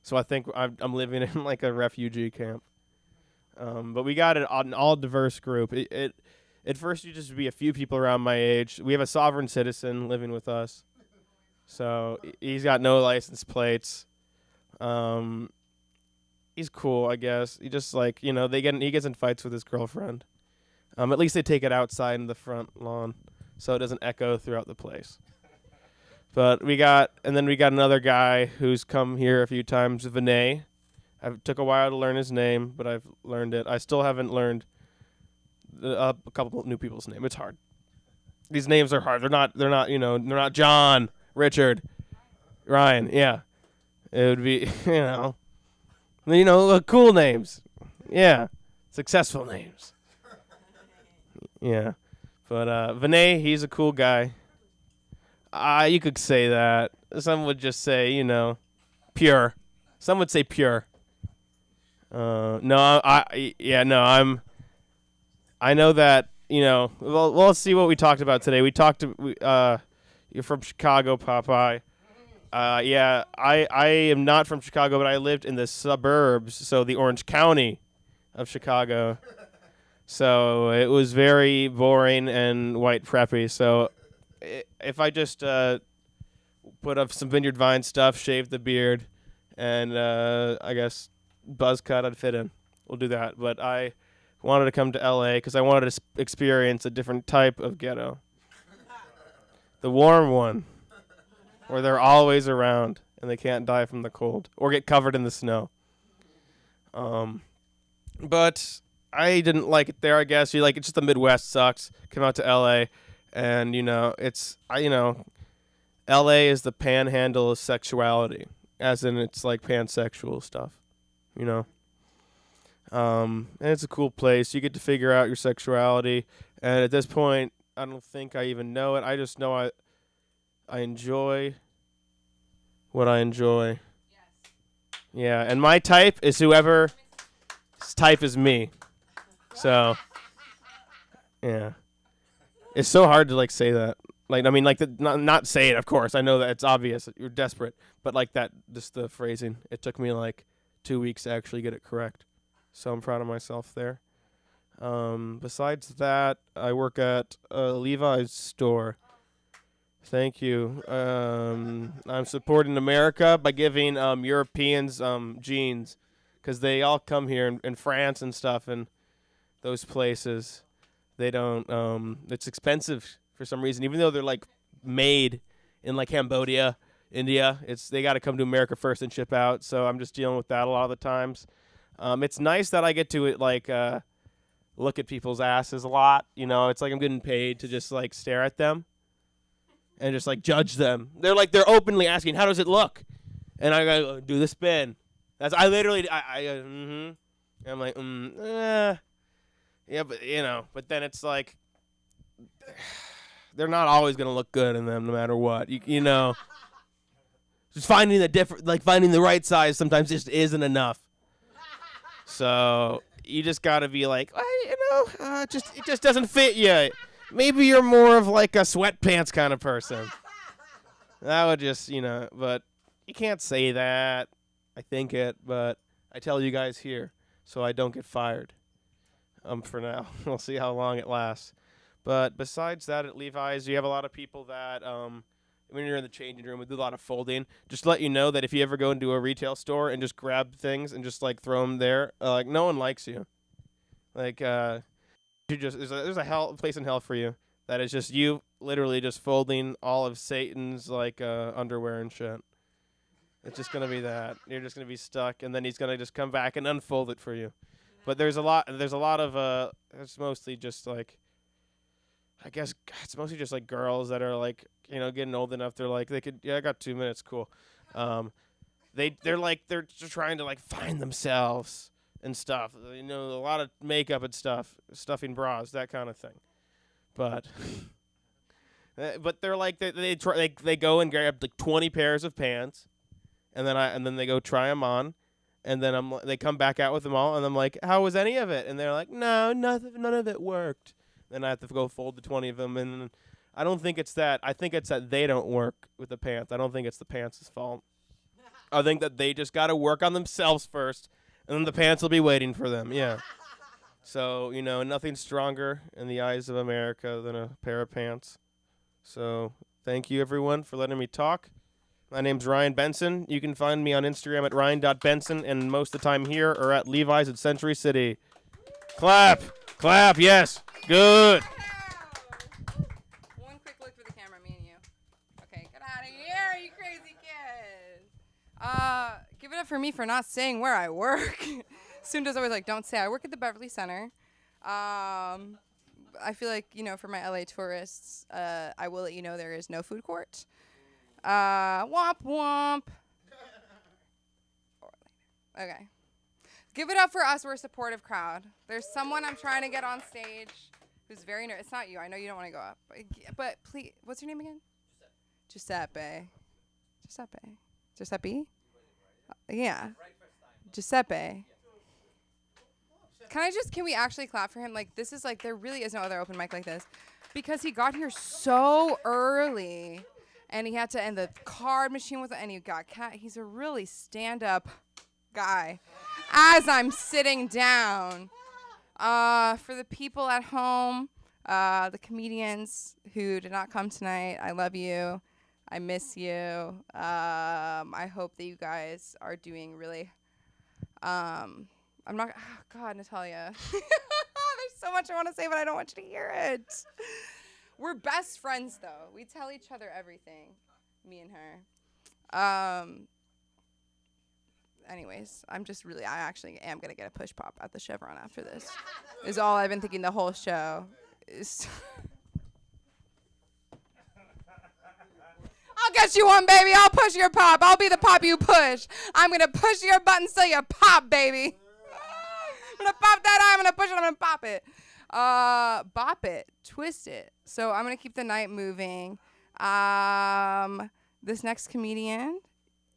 Speaker 6: So I think I'm living in like a refugee camp. But we got an all diverse group. It at first you just be a few people around my age. We have a sovereign citizen living with us, so he's got no license plates. He's cool, I guess. He just he gets in fights with his girlfriend. At least they take it outside in the front lawn, so it doesn't echo throughout the place. But we got another guy who's come here a few times, Vinay. It took a while to learn his name, but I've learned it. I still haven't learned a couple of new people's name. It's hard. These names are hard. They're not John, Richard, Ryan. Yeah, it would be cool names. Yeah, successful names. Yeah, but Vinay, he's a cool guy. You could say that. Some would just say, pure. Some would say pure. I know that, well, let's see what we talked about today. You're from Chicago, Popeye. I am not from Chicago, but I lived in the suburbs, so the Orange County of Chicago. So it was very boring and white preppy. So if I just put up some Vineyard Vine stuff, shave the beard, and I guess buzz cut, I'd fit in. We'll do that. But I wanted to come to LA because I wanted to experience a different type of ghetto. The warm one, where they're always around and they can't die from the cold or get covered in the snow. But I didn't like it there, I guess. It's just the Midwest sucks. Come out to LA, and LA is the panhandle of sexuality, as in it's like pansexual stuff, and it's a cool place. You get to figure out your sexuality, and at this point, I don't think I even know it. I just know I enjoy what I enjoy. Yes. Yeah, and my type is whoever's type is me. So, yeah. It's so hard to say that. Not say it, of course. I know that it's obvious that you're desperate, but just the phrasing. It took me 2 weeks to actually get it correct. So I'm proud of myself there. Besides that, I work at Levi's store. Thank you. I'm supporting America by giving Europeans jeans, because they all come here in France and stuff and those places. They don't. It's expensive for some reason, even though they're like made in like Cambodia, India. They got to come to America first and ship out. So I'm just dealing with that a lot of the times. It's nice that I get to like look at people's asses a lot. You know, it's like I'm getting paid to just like stare at them and just like judge them. They're openly asking, "How does it look?" And I go, "Do the spin." I literally I'm like, yeah, but you know, but then it's like they're not always gonna look good in them, no matter what. You know, just finding finding the right size sometimes just isn't enough. So you just gotta be like, it just doesn't fit you. Maybe you're more of like a sweatpants kind of person. That would just, but you can't say that. I think it, but I tell you guys here so I don't get fired. For now. We'll see how long it lasts. But besides that, at Levi's, you have a lot of people that, when you're in the changing room, we do a lot of folding. Just to let you know that if you ever go into a retail store and just grab things and just, like, throw them there, no one likes you. Like, there's a place in hell for you that is just you literally just folding all of Satan's, like, underwear and shit. It's just going to be that. You're just going to be stuck, and then he's going to just come back and unfold it for you. But there's a lot of it's mostly just like, I guess it's mostly just like girls that are like, getting old enough. They're like, I got 2 minutes. Cool. They're just trying to like find themselves and stuff. A lot of makeup and stuff, stuffing bras, that kind of thing. But, but they're like, they go and grab like 20 pairs of pants and then they go try them on. And then they come back out with them all, and I'm like, "How was any of it?" And they're like, "No, none of it worked." Then I have to go fold the 20 of them, and I don't think it's that. I think it's that they don't work with the pants. I don't think it's the pants' fault. I think that they just got to work on themselves first, and then the pants will be waiting for them. Yeah. So nothing's stronger in the eyes of America than a pair of pants. So thank you everyone for letting me talk. My name's Ryan Benson. You can find me on Instagram at ryan.benson, and most of the time here or at Levi's at Century City. Clap, yes, good.
Speaker 1: One quick look for the camera, me and you. Okay, get out of here, you crazy kid. Give it up for me for not saying where I work. Sunda's always like, don't say I work at the Beverly Center. I feel like, for my LA tourists, I will let you know there is no food court. Womp womp. Okay. Give it up for us. We're a supportive crowd. There's someone I'm trying to get on stage who's very nervous. It's not you. I know you don't want to go up. But please, what's your name again? Giuseppe. Giuseppe? Yeah. Giuseppe. Can we actually clap for him? Like, this is like, there really is no other open mic like this. Because he got here so early. And he had to, and the card machine was, and he got he's a really stand-up guy. As I'm sitting down, for the people at home, the comedians who did not come tonight, I love you. I miss you. I hope that you guys are doing really, God, Natalia. There's so much I want to say, but I don't want you to hear it. We're best friends, though. We tell each other everything, me and her. Anyways, I actually am going to get a push pop at the Chevron after this. Is all I've been thinking the whole show. I'll get you one, baby. I'll push your pop. I'll be the pop you push. I'm going to push your button till you pop, baby. I'm going to pop that eye. I'm going to push it. I'm going to pop it. Bop it, twist it. So I'm gonna keep the night moving. This next comedian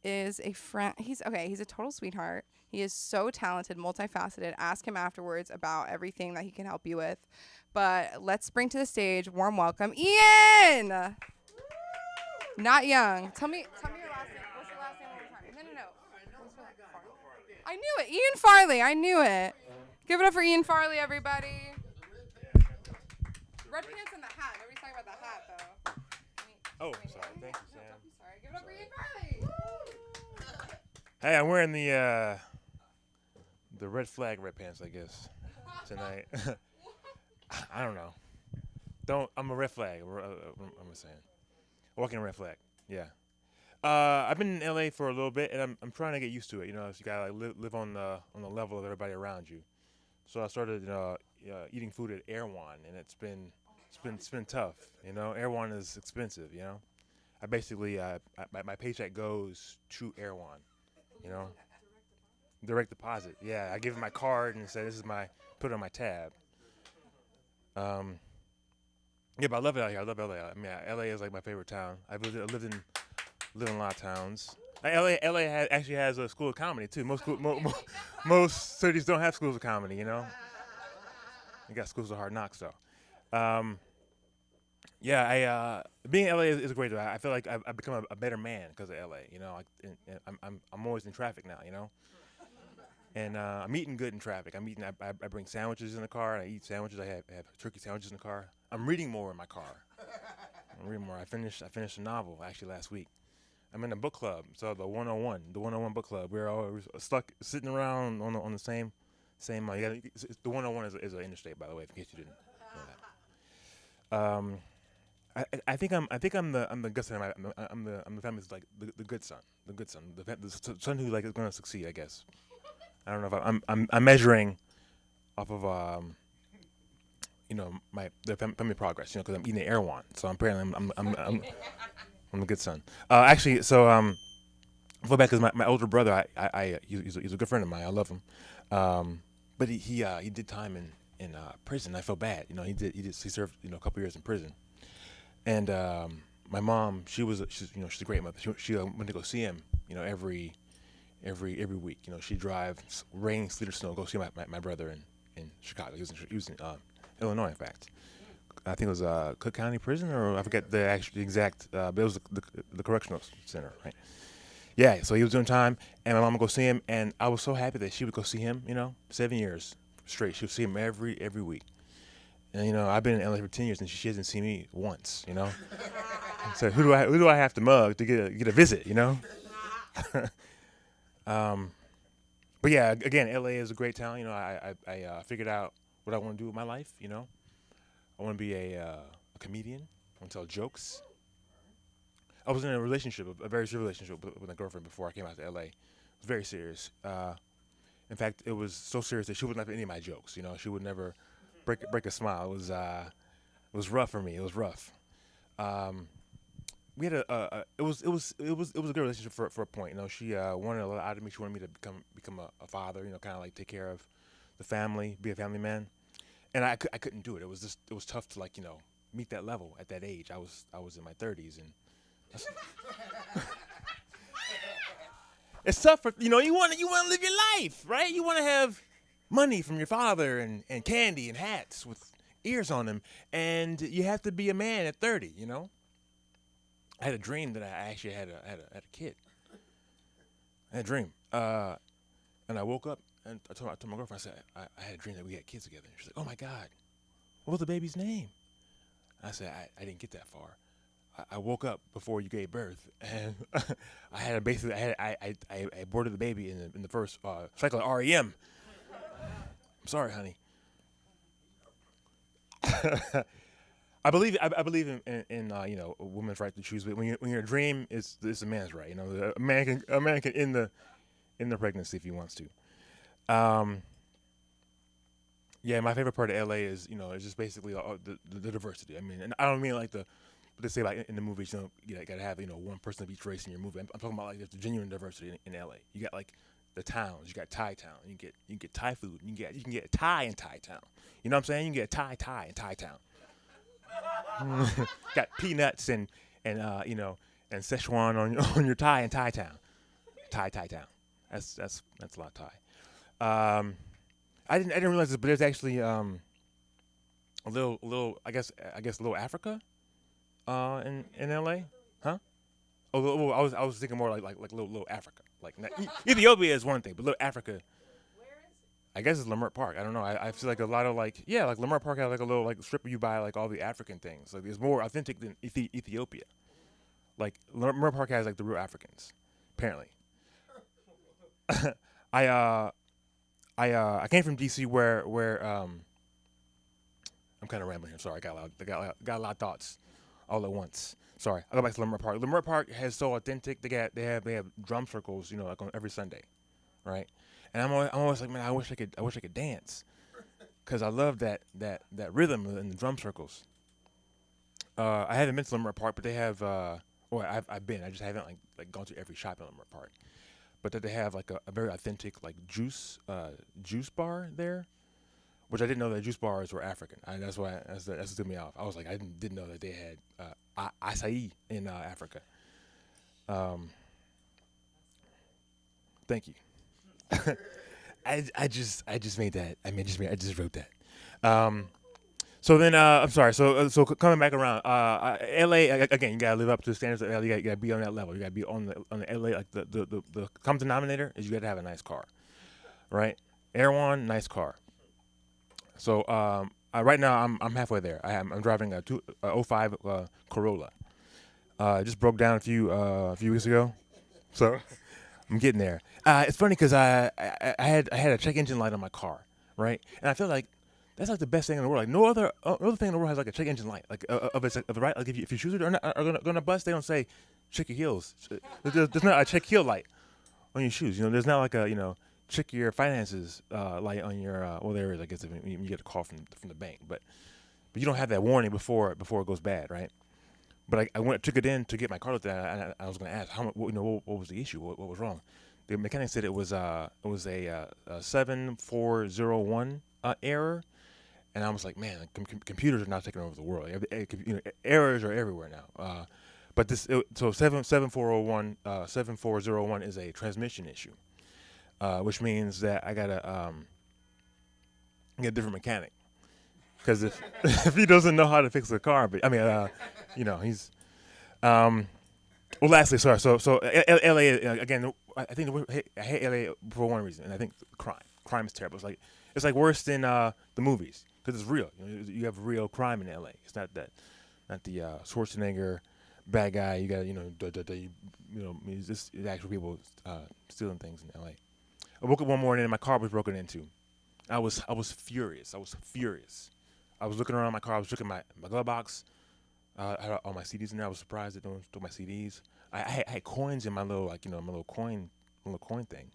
Speaker 1: is a friend. He's a total sweetheart. He is so talented, multifaceted. Ask him afterwards about everything that he can help you with. But let's bring to the stage, warm welcome, Ian. Not Young. Tell me your last name. What's your last name one more time? No. I knew it. Ian Farley. I knew it. Give it up for Ian Farley, everybody. Red pants and the hat. Nobody's talking about the hat, though.
Speaker 7: Sorry. Thank you, Sam.
Speaker 1: I'm sorry. Give it up for Ian Farley.
Speaker 7: Hey, I'm wearing the red flag red pants, I guess, tonight. I don't know. I'm a red flag. I'm saying. Walking a red flag. Yeah. I've been in LA for a little bit, and I'm trying to get used to it. You know, so you gotta like live on the level of everybody around you. So I started eating food at Erewhon, and it's been tough. You know, Erewhon is expensive. You know, I basically my paycheck goes to Erewhon. You know, direct deposit. Yeah, I give him my card and say this is my put it on my tab. Um, yeah, but I love it out here. I love LA. I mean, LA is like my favorite town. Lived in a lot of towns. LA actually has a school of comedy too. Most cities don't have schools of comedy. You know, you got schools of hard knocks though. Yeah, being in LA is great. I feel like I've become a better man because of LA. You know, like I'm always in traffic now. You know, and I'm eating good in traffic. I bring sandwiches in the car. And I eat sandwiches. I have turkey sandwiches in the car. I'm reading more in my car. I'm reading more. I finished a novel actually last week. I'm in a book club. So the 101 book club. We're all stuck sitting around on the same. The 101 is an interstate, by the way, in case you didn't know that. I think I'm the good son. I'm the family's like the good son, the son who like is going to succeed. I guess. I don't know if I'm measuring off of the family progress. You know, because I'm eating the Erewhon, so apparently I'm a good son. Actually, so go back because my older brother, he's a good friend of mine. I love him, but he did time in prison. I felt bad. You know, he served a couple years in prison, and my mom, she's a great mother. She went to go see him. You know, every week. You know, she drives rain, sleet, or snow, go see my brother in Chicago. He was in Illinois, in fact. I think it was Cook County Prison, or I forget the exact, but it was the correctional center, right? Yeah, so he was doing time, and my mom would go see him, and I was so happy that she would go see him. 7 years straight. She would see him every week. And I've been in LA for 10 years, and she hasn't seen me once. So who do I have to mug to get a visit? But yeah, again, LA is a great town. I figured out what I want to do with my life. I want to be a comedian. I want to tell jokes. I was in a relationship, a very serious relationship with a girlfriend before I came out to LA. It was very serious. In fact, it was so serious that she wouldn't have any of my jokes. She would never break a smile. It was rough for me. It was rough. We had it was a good relationship for a point. She wanted a lot out of me. She wanted me to become a father. Kind of like take care of the family, be a family man. And I couldn't do it. It was tough to meet that level at that age. I was in my 30s, and it's tough for you want to live your life, right? You want to have money from your father and candy and hats with ears on them, and you have to be a man at 30. I had a dream that I actually had a kid. I had a dream, and I woke up. And I told my girlfriend, I said, I had a dream that we had kids together. She's like, oh, my God, what was the baby's name? I said, I didn't get that far. I woke up before you gave birth, and I aborted the baby in the first cycle of REM. I'm sorry, honey. I believe in a woman's right to choose, but when your dream is a man's right. A man can end the pregnancy if he wants to. Yeah, my favorite part of LA is is just basically the diversity. I mean, and I don't mean like what they say like in the movies. You gotta have one person of each race in your movie. I'm talking about like there's genuine diversity in LA. You got like the towns. You got Thai town. You can get Thai food. You can get a Thai in Thai town. You know what I'm saying? You can get a Thai in Thai town. Got peanuts and Szechuan on your Thai in Thai town. Thai town. That's a lot of Thai. I didn't realize this, but there's actually a little I guess a little Africa in LA, huh? Oh, I was thinking more like little Africa. Like Ethiopia is one thing, but little Africa. Where is it? I guess it's Leimert Park. I don't know. I feel like a lot of like Leimert Park has like a little like strip where you buy like all the African things. Like it's more authentic than Ethiopia. Like Leimert Park has like the real Africans, apparently. I came from DC where I'm kind of rambling here. Sorry, got a lot of thoughts all at once. Sorry. I go back to Leimert Park. Leimert Park has so authentic. They have drum circles, like on every Sunday, right? And I'm always like, man, I wish I could dance, because I love that rhythm in the drum circles. I haven't been to Leimert Park, but they have. I've been. I just haven't like gone to every shop in Leimert Park. But that they have like a very authentic like juice bar there, which I didn't know that juice bars were African. That's threw me off. I was like, I didn't know that they had acai in Africa. Thank you. I just made that. I just wrote that. So then, I'm sorry. So coming back around, LA again. You gotta live up to the standards of LA. You gotta be on that level. You gotta be on the LA. Like the common denominator is you gotta have a nice car, right? Erewhon, nice car. So right now I'm halfway there. I'm driving a 05 Corolla. Just broke down a few weeks ago, so I'm getting there. It's funny because I had a check engine light on my car, right? And I feel like that's like the best thing in the world. Like no other thing in the world has like a check engine light, like of the right. Like if your shoes are gonna bust, they don't say check your heels. There's not a check heel light on your shoes. There's not like a check your finances light on your. Well, there is, I guess, if you get a call from the bank, but you don't have that warning before it goes bad, right? But I took it in to get my car looked at, and I was going to ask what was the issue, what was wrong. The mechanic said it was a 7401 error. And I was like, man, computers are now taking over the world. Errors are everywhere now. But 7401 is a transmission issue, which means that I gotta get a different mechanic. Because if he doesn't know how to fix the car, but he's. Well, lastly, sorry. So LA again. I think I hate LA for one reason, and I think crime. Crime is terrible. It's like worse than the movies. Because it's real, you have real crime in LA. It's not the Schwarzenegger bad guy. You got it's just actual people stealing things in LA. I woke up one morning and my car was broken into. I was furious. I was looking around my car. I was looking at my glove box. I had all my CDs in there. I was surprised that no one stole my CDs. I had coins in my little my little coin thing.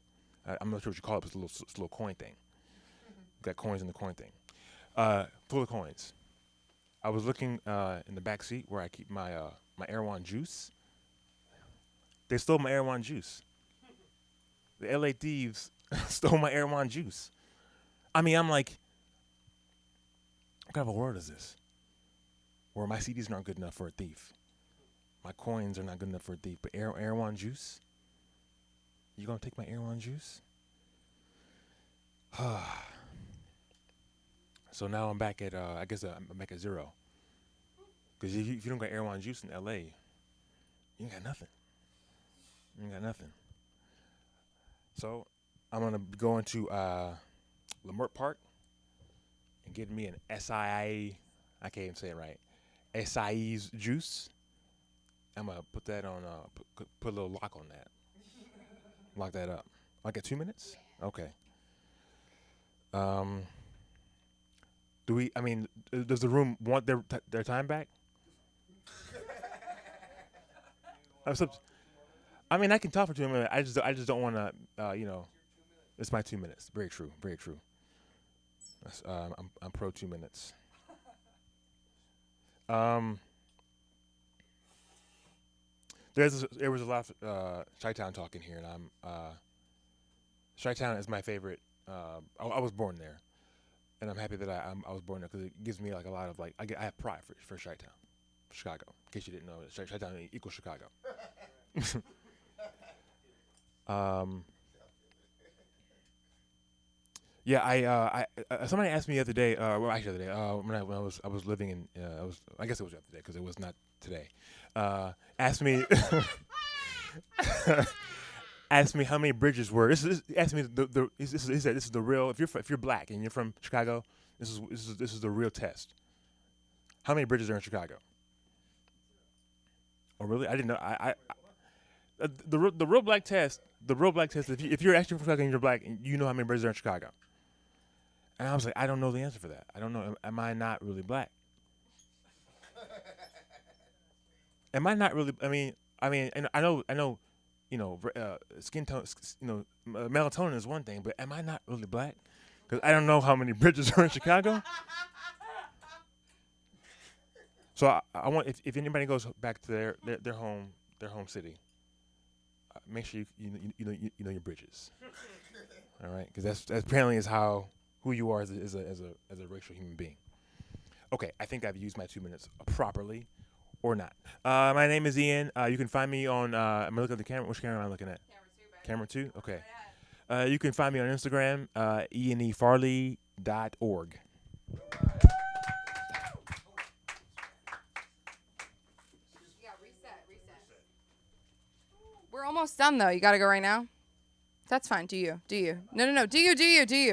Speaker 7: I'm not sure what you call it, but it's a little coin thing. Got coins in the coin thing. Full of coins. I was looking in the back seat where I keep my Erewhon juice. They stole my Erewhon juice. The LA thieves stole my Erewhon juice. I mean, I'm like, what kind of a world is this? Where my CDs aren't good enough for a thief. My coins are not good enough for a thief. But Erewhon juice? You gonna take my Erewhon juice? So now I'm back at, I guess I'm back at zero. Because if you don't got Erewhon juice in LA, you ain't got nothing. You ain't got nothing. So I'm going to be going to Leimert Park and getting me an SIA, I can't even say it right, SIE's juice. I'm going to put that on, put a little lock on that. Lock that up. Like at 2 minutes? Okay. Does the room want their time back? I can talk for 2 minutes. I just don't want to, it's my 2 minutes. Very true. Very true. I'm pro 2 minutes. There was a lot of Chi-Town talk in here, and Chi-Town is my favorite. I was born there. And I'm happy that I was born there because it gives me like a lot of I have pride for Chi-Town, Chicago. In case you didn't know, Chi-Town equals Chicago. Yeah, somebody asked me the other day. When I was living in, I guess it was the other day because it was not today. Asked me. Asked me how many bridges were. Asked me he said this is the real. If you're black and you're from Chicago, this is the real test. How many bridges are in Chicago? Oh really? I didn't know. The real black test. If you're actually from Chicago and you're black, and you know how many bridges are in Chicago. And I was like, I don't know the answer for that. I don't know. Am I not really black? Am I not really? And I know, skin tone, melatonin is one thing, but am I not really black? Because I don't know how many bridges are in Chicago. So I want if anybody goes back to their home city, make sure you know your bridges. All right, because that's apparently is who you are as a racial human being. Okay, I think I've used my 2 minutes properly, or not. My name is Ian. You can find me on. I'm looking at the camera. Which camera am I looking at? Camera 2. Okay. You can find me on Instagram. ianefarley.org.
Speaker 1: We're almost done though. You gotta go right now. That's fine. Do you? No. Do you?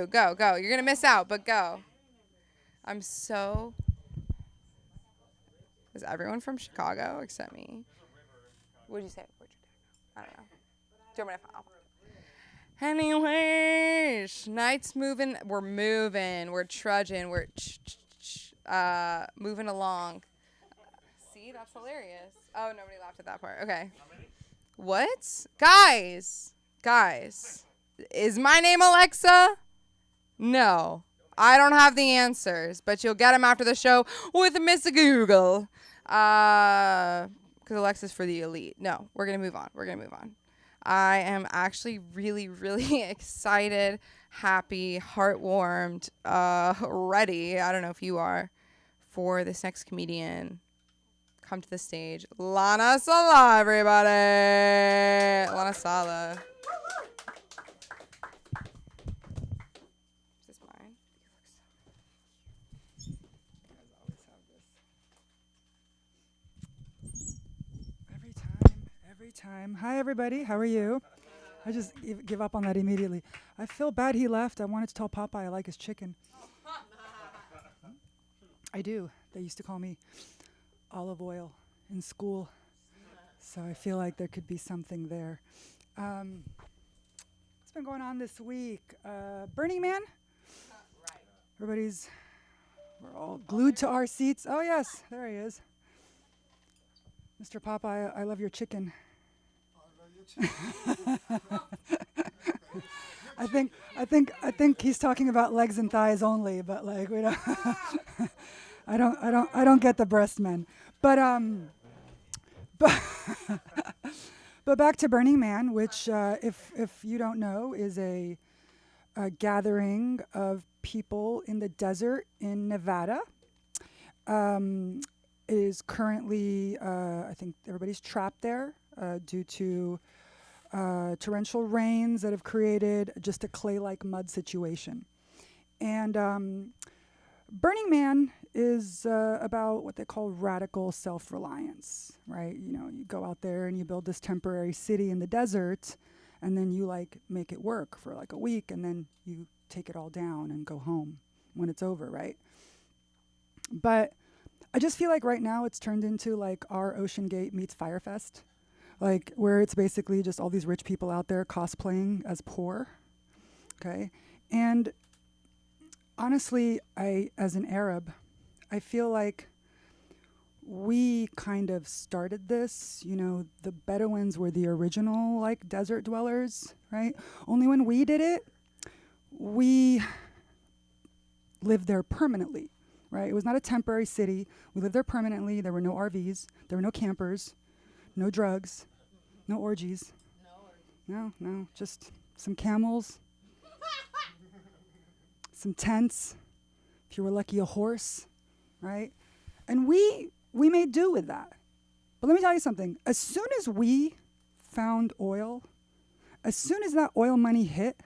Speaker 1: Go. You're gonna miss out, but go. I'm so. Is everyone from Chicago except me? What'd you say? Where'd you go? I don't know. Do you want me to follow? Anyways, night's moving. We're moving. We're trudging. We're moving along. See, that's hilarious. Oh, nobody laughed at that part. Okay. What? Guys. Is my name Alexa? No. I don't have the answers, but you'll get them after the show with Miss Google. Because Alexa's for the elite. No, we're going to move on. I am actually really, really excited, happy, heart-warmed, ready. I don't know if you are, for this next comedian. Come to the stage. Lana Sala, everybody. Lana Sala. Is this mine?
Speaker 8: Every time. Hi, everybody. How are you? I just give up on that immediately. I feel bad he left. I wanted to tell Popeye I like his chicken. I do. They used to call me olive oil in school, so I feel like there could be something there. What's been going on this week? Burning Man? We're all glued to our seats. Oh yes, there he is. Mr. Popeye, I love your chicken. I think he's talking about legs and thighs only, but like we don't I don't get the breast men. But back to Burning Man, which if you don't know is a gathering of people in the desert in Nevada. It is currently I think everybody's trapped there due to torrential rains that have created just a clay-like mud situation. And Burning Man is about what they call radical self-reliance, right? You know, you go out there and you build this temporary city in the desert, and then you like make it work for like a week, and then you take it all down and go home when it's over, right? But I just feel like right now it's turned into like our Ocean Gate meets Firefest, like where it's basically just all these rich people out there cosplaying as poor, okay? And honestly, as an Arab, I feel like we kind of started this. You know, the Bedouins were the original like desert dwellers, right? Only when we did it, we lived there permanently, right? It was not a temporary city. We lived there permanently. There were no RVs. There were no campers, no drugs, no orgies. No, just some camels, some tents, if you were lucky, a horse, right? And we made do with that. But let me tell you something. As soon as we found oil, as soon as that oil money hit,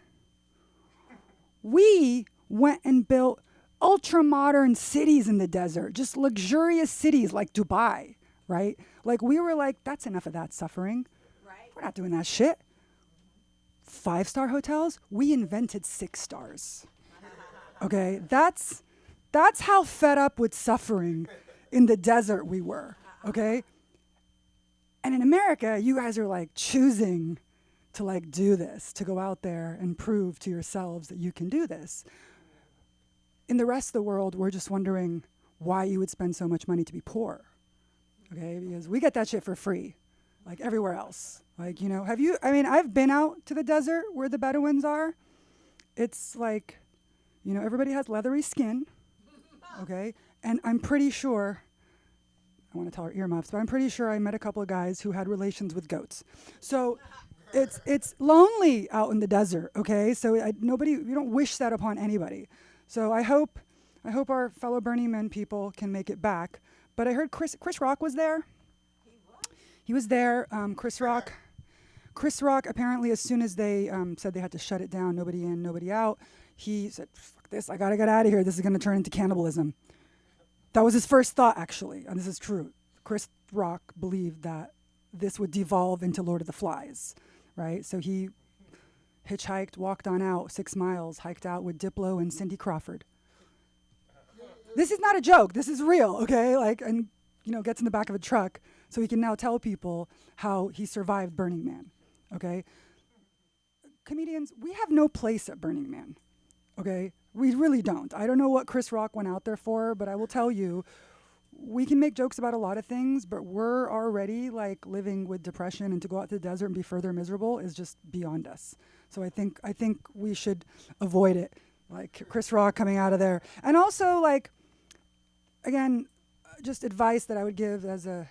Speaker 8: we went and built ultra-modern cities in the desert, just luxurious cities like Dubai, right? Like we were like, that's enough of that suffering. Right. We're not doing that shit. 5-star hotels, we invented 6 stars. Okay, that's how fed up with suffering in the desert we were, okay? And in America, you guys are like choosing to like do this, to go out there and prove to yourselves that you can do this. in the rest of the world, we're just wondering why you would spend so much money to be poor. Okay, because we get that shit for free, like everywhere else. Like, I've been out to the desert where the Bedouins are. It's like, everybody has leathery skin, okay? And I'm pretty sure, I want to tell her earmuffs, but I'm pretty sure I met a couple of guys who had relations with goats. So it's lonely out in the desert, okay? So we don't wish that upon anybody. So I hope our fellow Burning Man people can make it back. But I heard Chris Rock was there. He was there. Chris Rock, apparently, as soon as they said they had to shut it down, nobody in, nobody out, he said, fuck this, I gotta get out of here. This is gonna turn into cannibalism. That was his first thought, actually, and this is true. Chris Rock believed that this would devolve into Lord of the Flies, right? So he hitchhiked, walked on out 6 miles, hiked out with Diplo and Cindy Crawford. This is not a joke. This is real, okay? Gets in the back of a truck so he can now tell people how he survived Burning Man, okay? Comedians, we have no place at Burning Man, okay? We really don't. I don't know what Chris Rock went out there for, but I will tell you, we can make jokes about a lot of things, but we're already living with depression, and to go out to the desert and be further miserable is just beyond us. So I think we should avoid it. Like Chris Rock coming out of there. And also again, just advice that I would give as a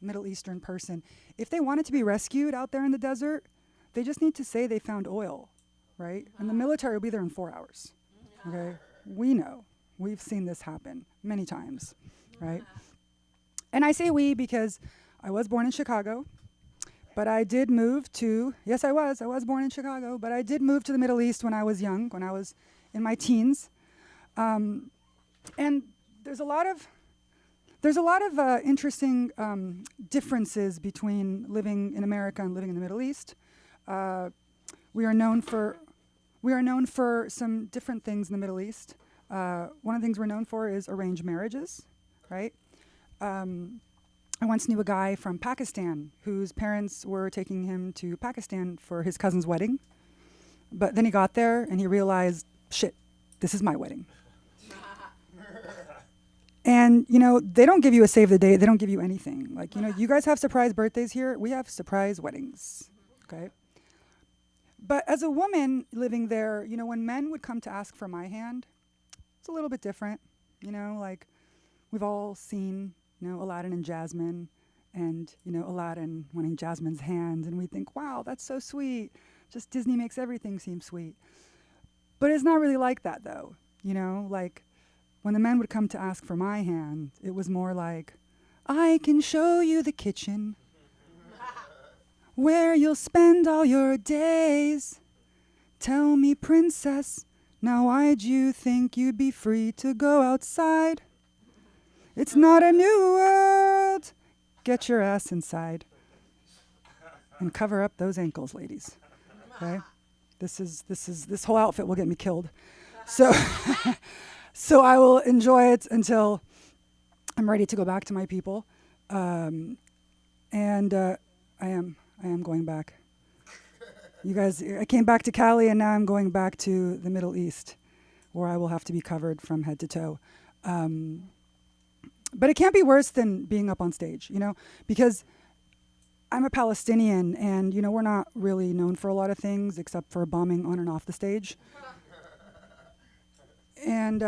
Speaker 8: Middle Eastern person. If they wanted to be rescued out there in the desert, they just need to say they found oil, right? And the military will be there in 4 hours, okay? We know. We've seen this happen many times, right? And I say we because I was born in Chicago, but I did move to, yes, I was born in Chicago, but I did move to the Middle East when I was young, when I was in my teens. And there's a lot of interesting differences between living in America and living in the Middle East. We are known for some different things in the Middle East. One of the things we're known for is arranged marriages, right? I once knew a guy from Pakistan whose parents were taking him to Pakistan for his cousin's wedding. But then he got there and he realized, shit, this is my wedding. And, they don't give you a save the date. They don't give you anything. You guys have surprise birthdays here. We have surprise weddings, okay? But as a woman living there, when men would come to ask for my hand, it's a little bit different. We've all seen, Aladdin and Jasmine and, Aladdin wanting Jasmine's hand. And we think, wow, that's so sweet. Just Disney makes everything seem sweet. But it's not really like that, though. When the men would come to ask for my hand, it was more like, I can show you the kitchen where you'll spend all your days. Tell me, princess, now why'd you think you'd be free to go outside? It's not a new world. Get your ass inside and cover up those ankles, ladies. Okay? This whole outfit will get me killed. So so I will enjoy it until I'm ready to go back to my people. And I am going back. You guys, I came back to Cali and now I'm going back to the Middle East where I will have to be covered from head to toe. But it can't be worse than being up on stage, because I'm a Palestinian and, we're not really known for a lot of things except for bombing on and off the stage. And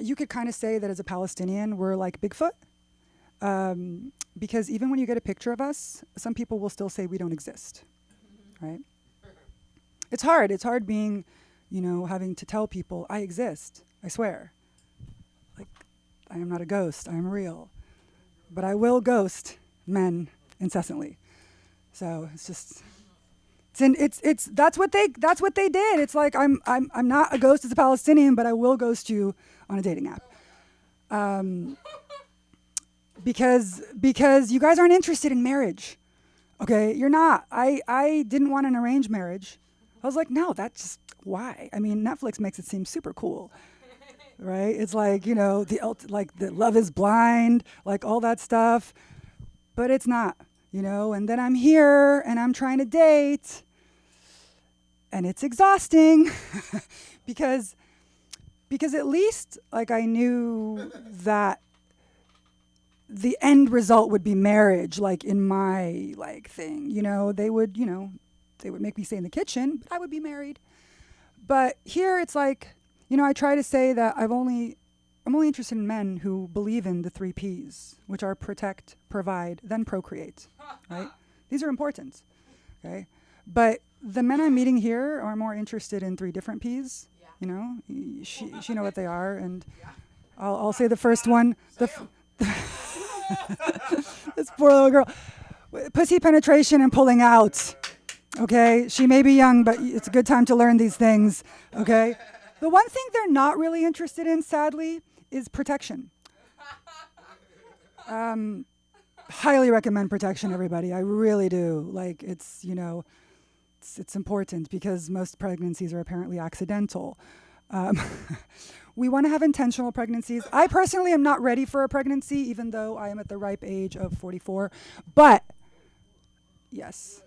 Speaker 8: you could kind of say that as a Palestinian, we're like Bigfoot. Because even when you get a picture of us, some people will still say we don't exist, right? It's hard. It's hard being, having to tell people, I exist, I swear. I am not a ghost, I am real. But I will ghost men incessantly. So it's just, that's what they did. It's like, I'm not a ghost as a Palestinian, but I will ghost you on a dating app. Because you guys aren't interested in marriage, okay? You're not. I didn't want an arranged marriage. I was like, no, that's just, why? I mean, Netflix makes it seem super cool, right? It's like, the Love is Blind, all that stuff, but it's not, and then I'm here and I'm trying to date and it's exhausting because because at least like I knew that the end result would be marriage, like in my like thing, they would make me stay in the kitchen, but I would be married. But here it's like, I try to say that I'm only interested in men who believe in the 3 Ps, which are protect, provide, then procreate, right? These are important, okay? But the men I'm meeting here are more interested in 3 different Ps, she know what they are, and I'll say the first one, this poor little girl. Pussy penetration and pulling out. Okay? She may be young, but it's a good time to learn these things. Okay? The one thing they're not really interested in, sadly, is protection. Highly recommend protection, everybody. I really do. Like, it's important because most pregnancies are apparently accidental. We want to have intentional pregnancies. I personally am not ready for a pregnancy, even though I am at the ripe age of 44. But yes.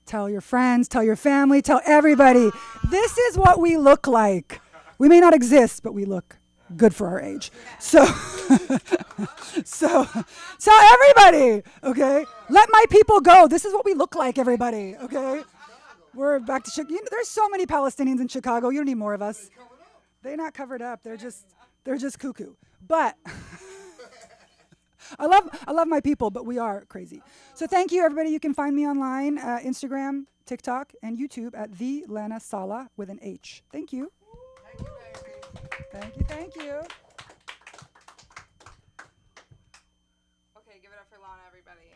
Speaker 8: Tell your friends, tell your family, tell everybody. This is what we look like. We may not exist, but we look good for our age. So tell everybody, okay? Let my people go. This is what we look like, everybody, okay? We're back to Chicago. There's so many Palestinians in Chicago. You don't need more of us. They're not covered up. They're just cuckoo. But I love my people, but we are crazy. So thank you, everybody. You can find me online, Instagram, TikTok, and YouTube at the Lana Sala with an H. Thank you. Thank you.
Speaker 1: Okay, give it up for Lana, everybody.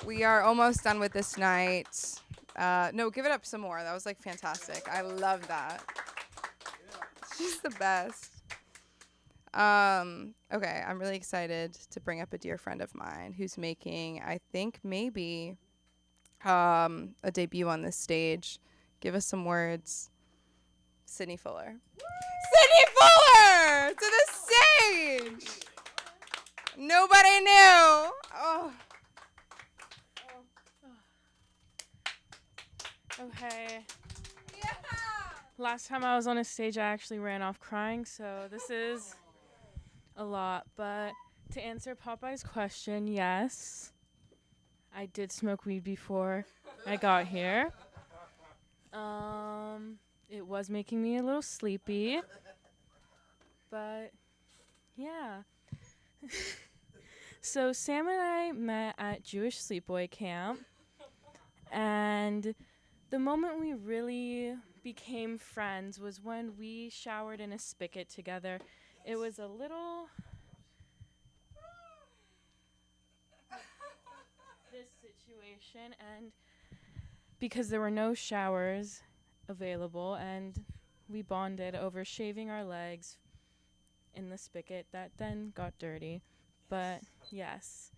Speaker 1: We are almost done with this night. No, give it up some more. That was like fantastic. I love that. She's the best. Okay, I'm really excited to bring up a dear friend of mine who's making, I think, maybe a debut on this stage. Give us some words. Sydney Fuller. Sydney Fuller! To the stage! Nobody knew. Oh.
Speaker 9: Okay. Yeah. Last time I was on a stage, I actually ran off crying, so this is a lot. But to answer Popeye's question, yes, I did smoke weed before I got here. It was making me a little sleepy, but yeah. So Sam and I met at Jewish Sleepaway Camp, and the moment we really became friends was when we showered in a spigot together. It was a little this situation, and because there were no showers available, and we bonded over shaving our legs in the spigot that then got dirty. But yes.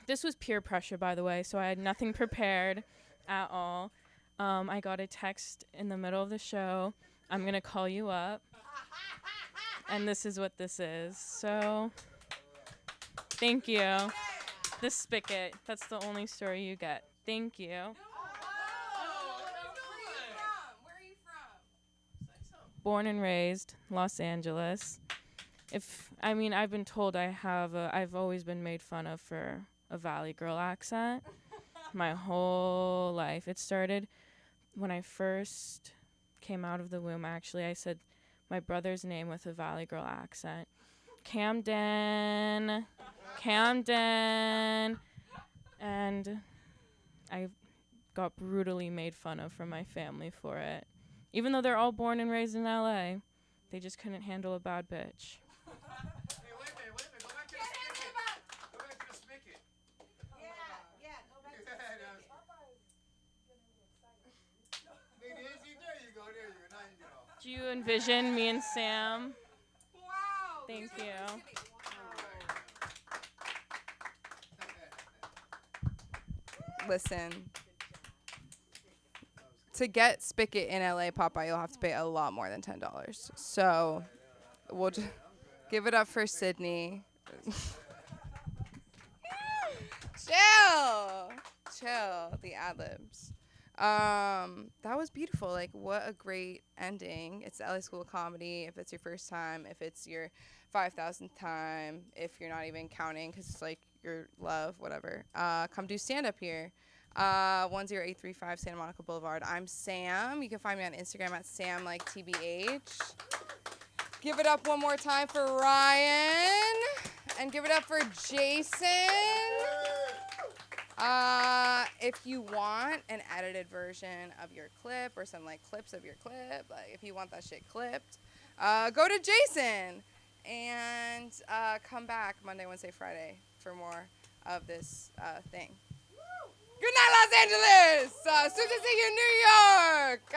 Speaker 9: This was peer pressure, by the way, so I had nothing prepared at all. I got a text in the middle of the show. I'm going to call you up. And this is what this is. So, thank you. The spigot. That's the only story you get. Thank you.
Speaker 1: Where are you from?
Speaker 9: Born and raised Los Angeles. I've been told I've always been made fun of for a Valley girl accent my whole life. It started when I first came out of the womb. Actually, I said my brother's name with a Valley girl accent. Camden. And I got brutally made fun of from my family for it. Even though they're all born and raised in LA, they just couldn't handle a bad bitch.
Speaker 4: Hey, wait a minute. Go back to the spigot. Go back to the spigot.
Speaker 2: Yeah, go back to the
Speaker 4: There you go. Now you get off.
Speaker 9: Do you envision me and Sam?
Speaker 1: Wow.
Speaker 9: Thank you.
Speaker 1: Listen. To get spigot in LA, Popeye, you'll have to pay a lot more than $10. So we'll just give it up for Sydney. Chill. The ad-libs. That was beautiful. Like, what a great ending. It's the LA School of Comedy. If it's your first time, if it's your 5,000th time, if you're not even counting because it's like your love, whatever, come do stand-up here. 10835 Santa Monica Boulevard. I'm Sam. You can find me on Instagram at SamLikeTBH. Give it up one more time for Ryan. And give it up for Jason. If you want an edited version of your clip or some like clips of your clip, like if you want that shit clipped, go to Jason and come back Monday, Wednesday, Friday for more of this thing. Good night, Los Angeles! Soon to see you in New York!